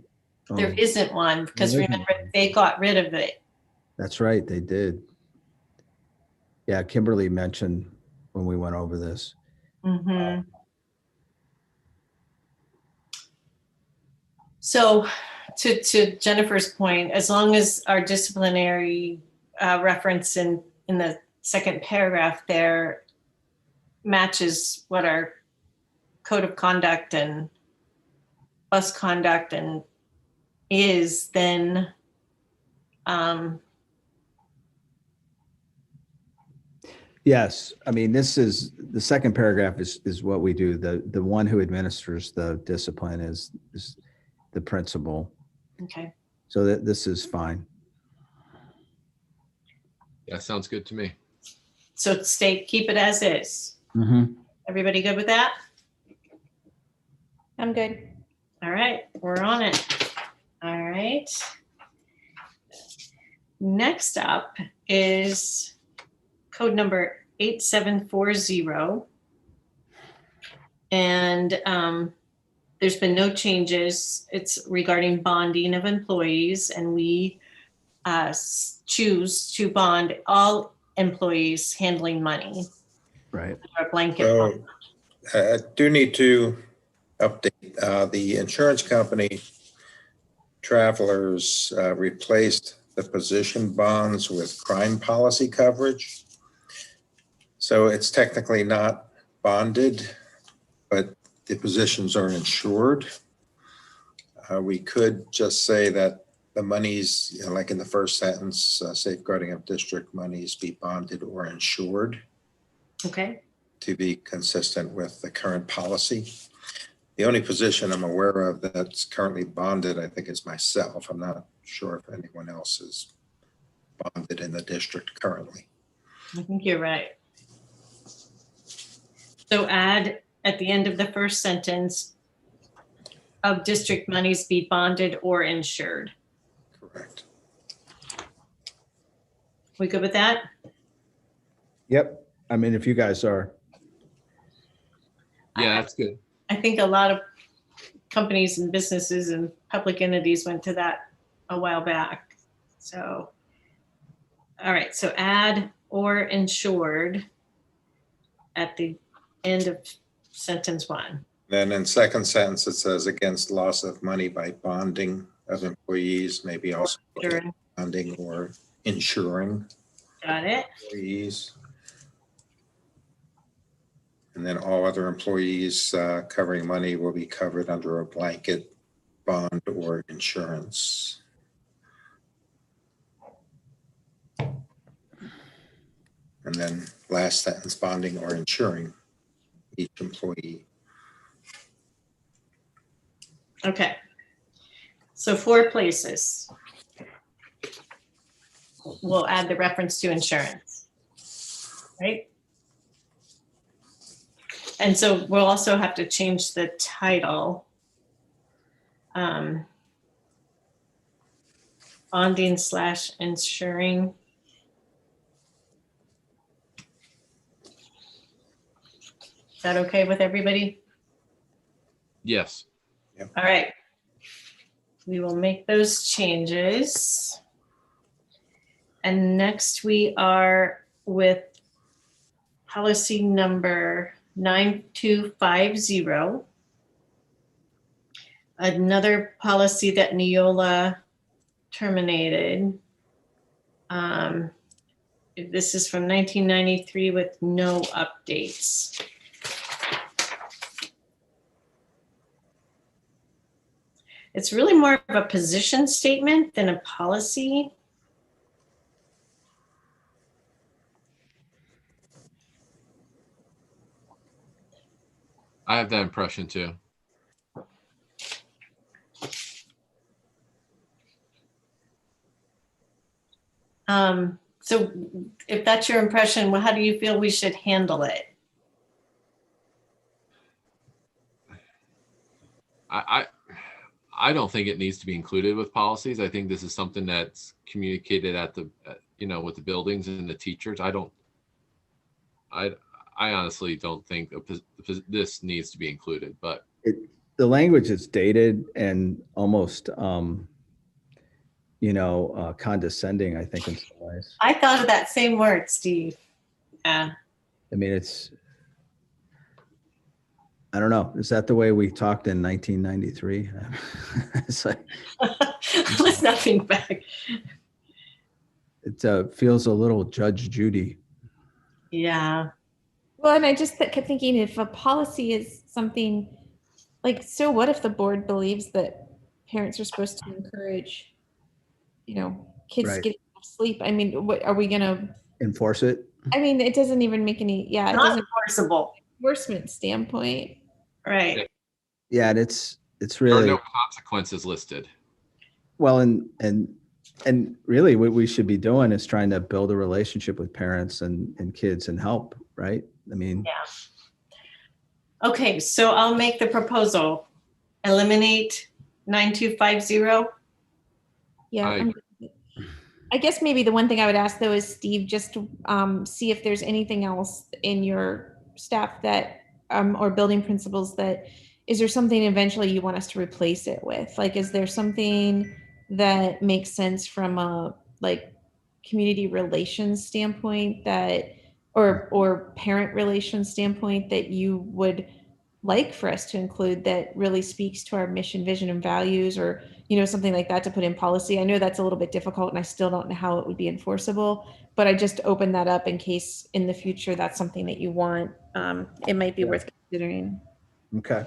There Oh, isn't one because there isn't remember, they got rid of it. that's right, they did. Yeah, Kimberly mentioned when we went over this. Mhm. So to Jennifer's point, as long as our disciplinary reference in the second paragraph there matches what our code of conduct and bus conduct and is, then Yes, I mean, this is, the second paragraph is what we do. The one who administers the discipline is the principal. okay. So that this is fine. Yeah, sounds good to me. So keep it as is. Mm-hmm. Everybody good with that? I'm good. All right, we're on it. All right. Next up is code number 8740. And there's been no changes. It's regarding bonding of employees, and we choose to bond all employees handling money. Right. Or blanket bond. So I do need to update the insurance company. Travelers replaced the position bonds with crime policy coverage. So it's technically not bonded, but the positions are insured. We could just say that the monies, like in the first sentence, safeguarding of district monies be bonded or insured. Okay, to be consistent with the current policy. The only position I'm aware of that's currently bonded, I think, is myself. I'm not sure if anyone else is bonded in the district currently. I think you're right. So add at the end of the first sentence, of district monies be bonded or insured. Correct. We good with that? Yep. I mean, if you guys are, Yeah, that's good. I think a lot of companies and businesses and public entities went to that a while back. So, all right, so add or insured at the end of sentence 1. Then in second sentence, it says against loss of money by bonding of employees, maybe also Sure. bonding or insuring Got it. employees. And then all other employees covering money will be covered under a blanket bond or insurance. And then last sentence, bonding or insuring each employee. Okay. So 4 places. We'll add the reference to insurance. Right? And so we'll also have to change the title. Bonding / insuring. Is that okay with everybody? Yes. All right. We will make those changes. And next we are with policy number 9250. Another policy that Neola terminated. This is from 1993 with no updates. It's really more of a position statement than a policy. I have that impression too. So if that's your impression, well, how do you feel we should handle it? I don't think it needs to be included with policies. I think this is something that's communicated at the, with the buildings and the teachers. I honestly don't think this needs to be included, but the language is dated and almost, condescending, I think, in some ways. I thought of that same word, Steve. Yeah. I mean, I don't know. Is that the way we talked in 1993? It's like, Let's not think back. it feels a little Judge Judy. Yeah. Well, and I just kept thinking, if a policy is something like, so what if the board believes that parents are supposed to encourage, kids to Right. get enough sleep? I mean, what are we gonna Enforce it? I mean, it doesn't even make any, it Not doesn't enforceable. enforcement standpoint. Right. Yeah, and it's there are really no consequences listed. well, and really what we should be doing is trying to build a relationship with parents and kids and help, right? I mean, Yeah. Okay, so I'll make the proposal. Eliminate 9250. Yeah. I I guess maybe the one thing I would ask though is, Steve, just to see if there's anything else in your staff that, or building principles is there something eventually you want us to replace it with? Like, is there something that makes sense from a community relations standpoint or parent relations standpoint that you would like for us to include that really speaks to our mission, vision, and values, or something like that to put in policy? I know that's a little bit difficult and I still don't know how it would be enforceable, but I just open that up in case in the future that's something that you want. It might be worth considering. okay.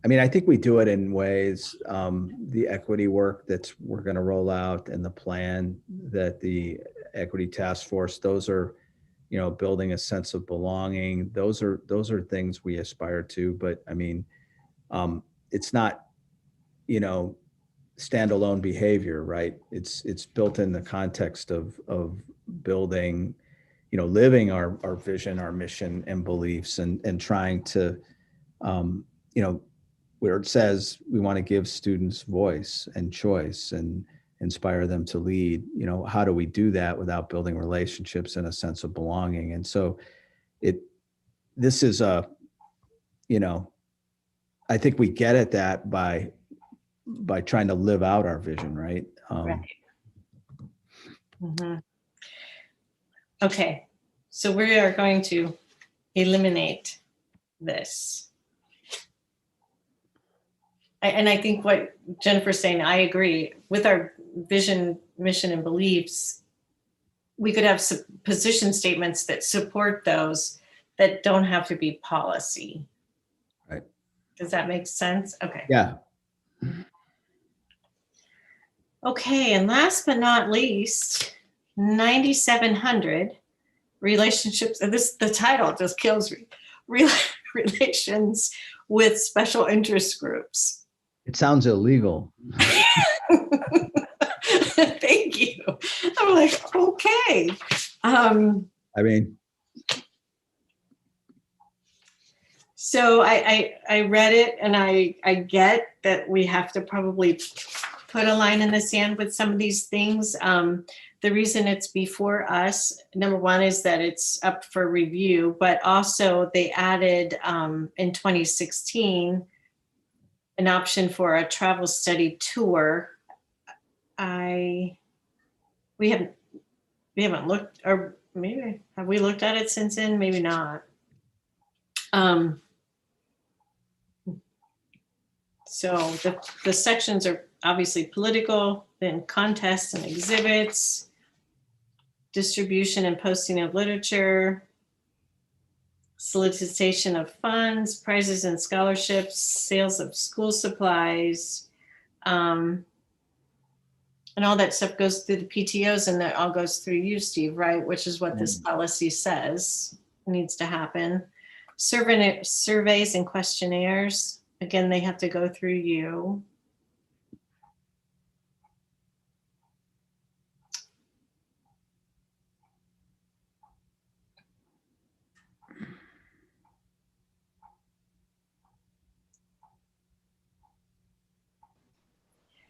I mean, I think we do it in ways, the equity work we're going to roll out and the plan that the equity task force, those are building a sense of belonging. Those are things we aspire to, but I mean, it's not, standalone behavior, right? It's built in the context of building, living our vision, our mission and beliefs, and trying to, where it says we want to give students voice and choice and inspire them to lead, how do we do that without building relationships and a sense of belonging? And so this is I think we get at that by trying to live out our vision, right? Right. Mhm. Okay, so we are going to eliminate this. And I think what Jennifer's saying, I agree with our vision, mission, and beliefs. We could have position statements that support those that don't have to be policy. Right. Does that make sense? Okay. Yeah. Okay, and last but not least, 9,700 relationships. And the title just kills me. Relations with special interest groups. It sounds illegal. Thank you. I'm like, okay. I mean, so I read it, and I get that we have to probably put a line in the sand with some of these things. The reason it's before us, number one, is that it's up for review, but also they added in 2016 an option for a travel study tour. We haven't looked, or maybe have we looked at it since then? Maybe not. So the sections are obviously political, then contests and exhibits, distribution and posting of literature, solicitation of funds, prizes and scholarships, sales of school supplies, and all that stuff goes through the PTOs, and that all goes through you, Steve, right? Which is what this policy says needs to happen. Surveys and questionnaires, again, they have to go through you.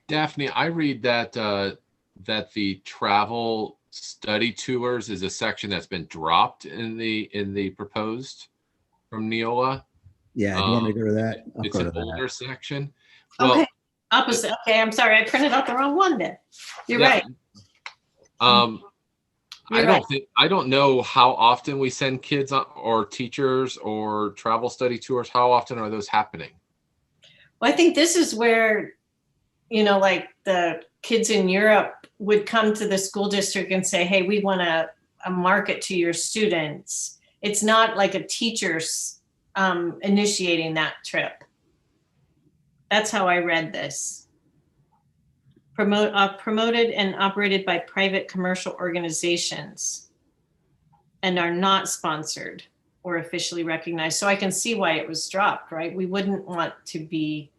Daphne, I read that that the travel study tours is a section that's been dropped in the proposed from Neola. yeah. Do you want me to go to that? I'll It's go to an that. older section. Well, Okay, opposite. Okay, I'm sorry, I printed out the wrong one then. You're yeah, right. You're right. I don't know how often we send kids or teachers or travel study tours. How often are those happening? Well, I think this is where, like the kids in Europe would come to the school district and say, hey, we want a market to your students. It's not like a teacher's initiating that trip. That's how I read this. Promoted and operated by private commercial organizations and are not sponsored or officially recognized. So I can see why it was dropped, right? We wouldn't want to be,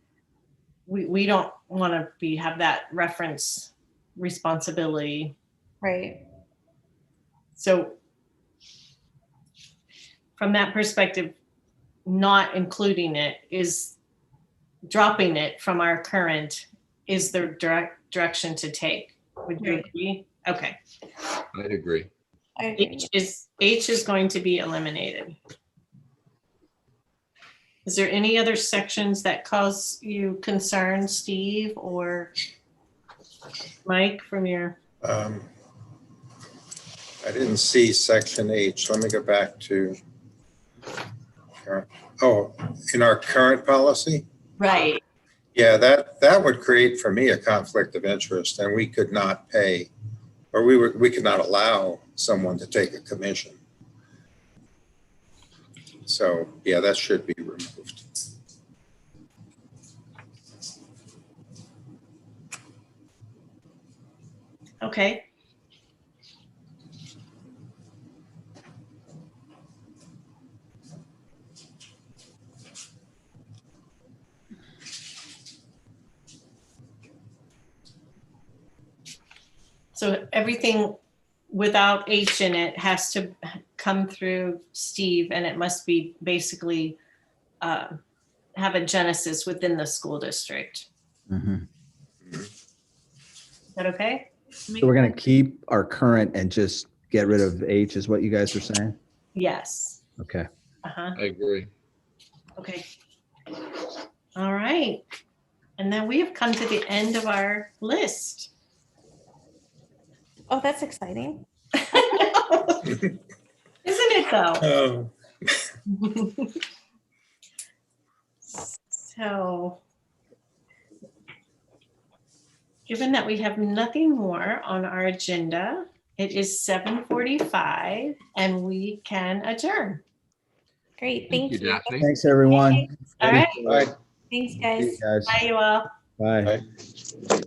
we don't want to have that reference responsibility. Right. So from that perspective, not including it is dropping it from our current is the direction to take. Would you agree? Okay. I'd agree. I agree. H is going to be eliminated. Is there any other sections that cause you concern, Steve or Mike, from your? I didn't see section H. Let me go back to, in our current policy? Right. Yeah, that would create for me a conflict of interest, and we could not pay, or we could not allow someone to take a commission. So yeah, that should be removed. Okay. So everything without H in it has to come through Steve, and it must be basically have a genesis within the school district. Mhm. Is that okay? So we're gonna keep our current and just get rid of H is what you guys are saying? Yes. Okay. Uh-huh. I agree. Okay. All right. And then we have come to the end of our list. Oh, that's exciting. Isn't it though? Oh, So, given that we have nothing more on our agenda, it is 7:45 and we can adjourn. Great, Thank thank you, you. Daphne. Thanks, everyone. All right. Bye. Thanks, See guys. you guys. Bye, you all. Bye. Bye.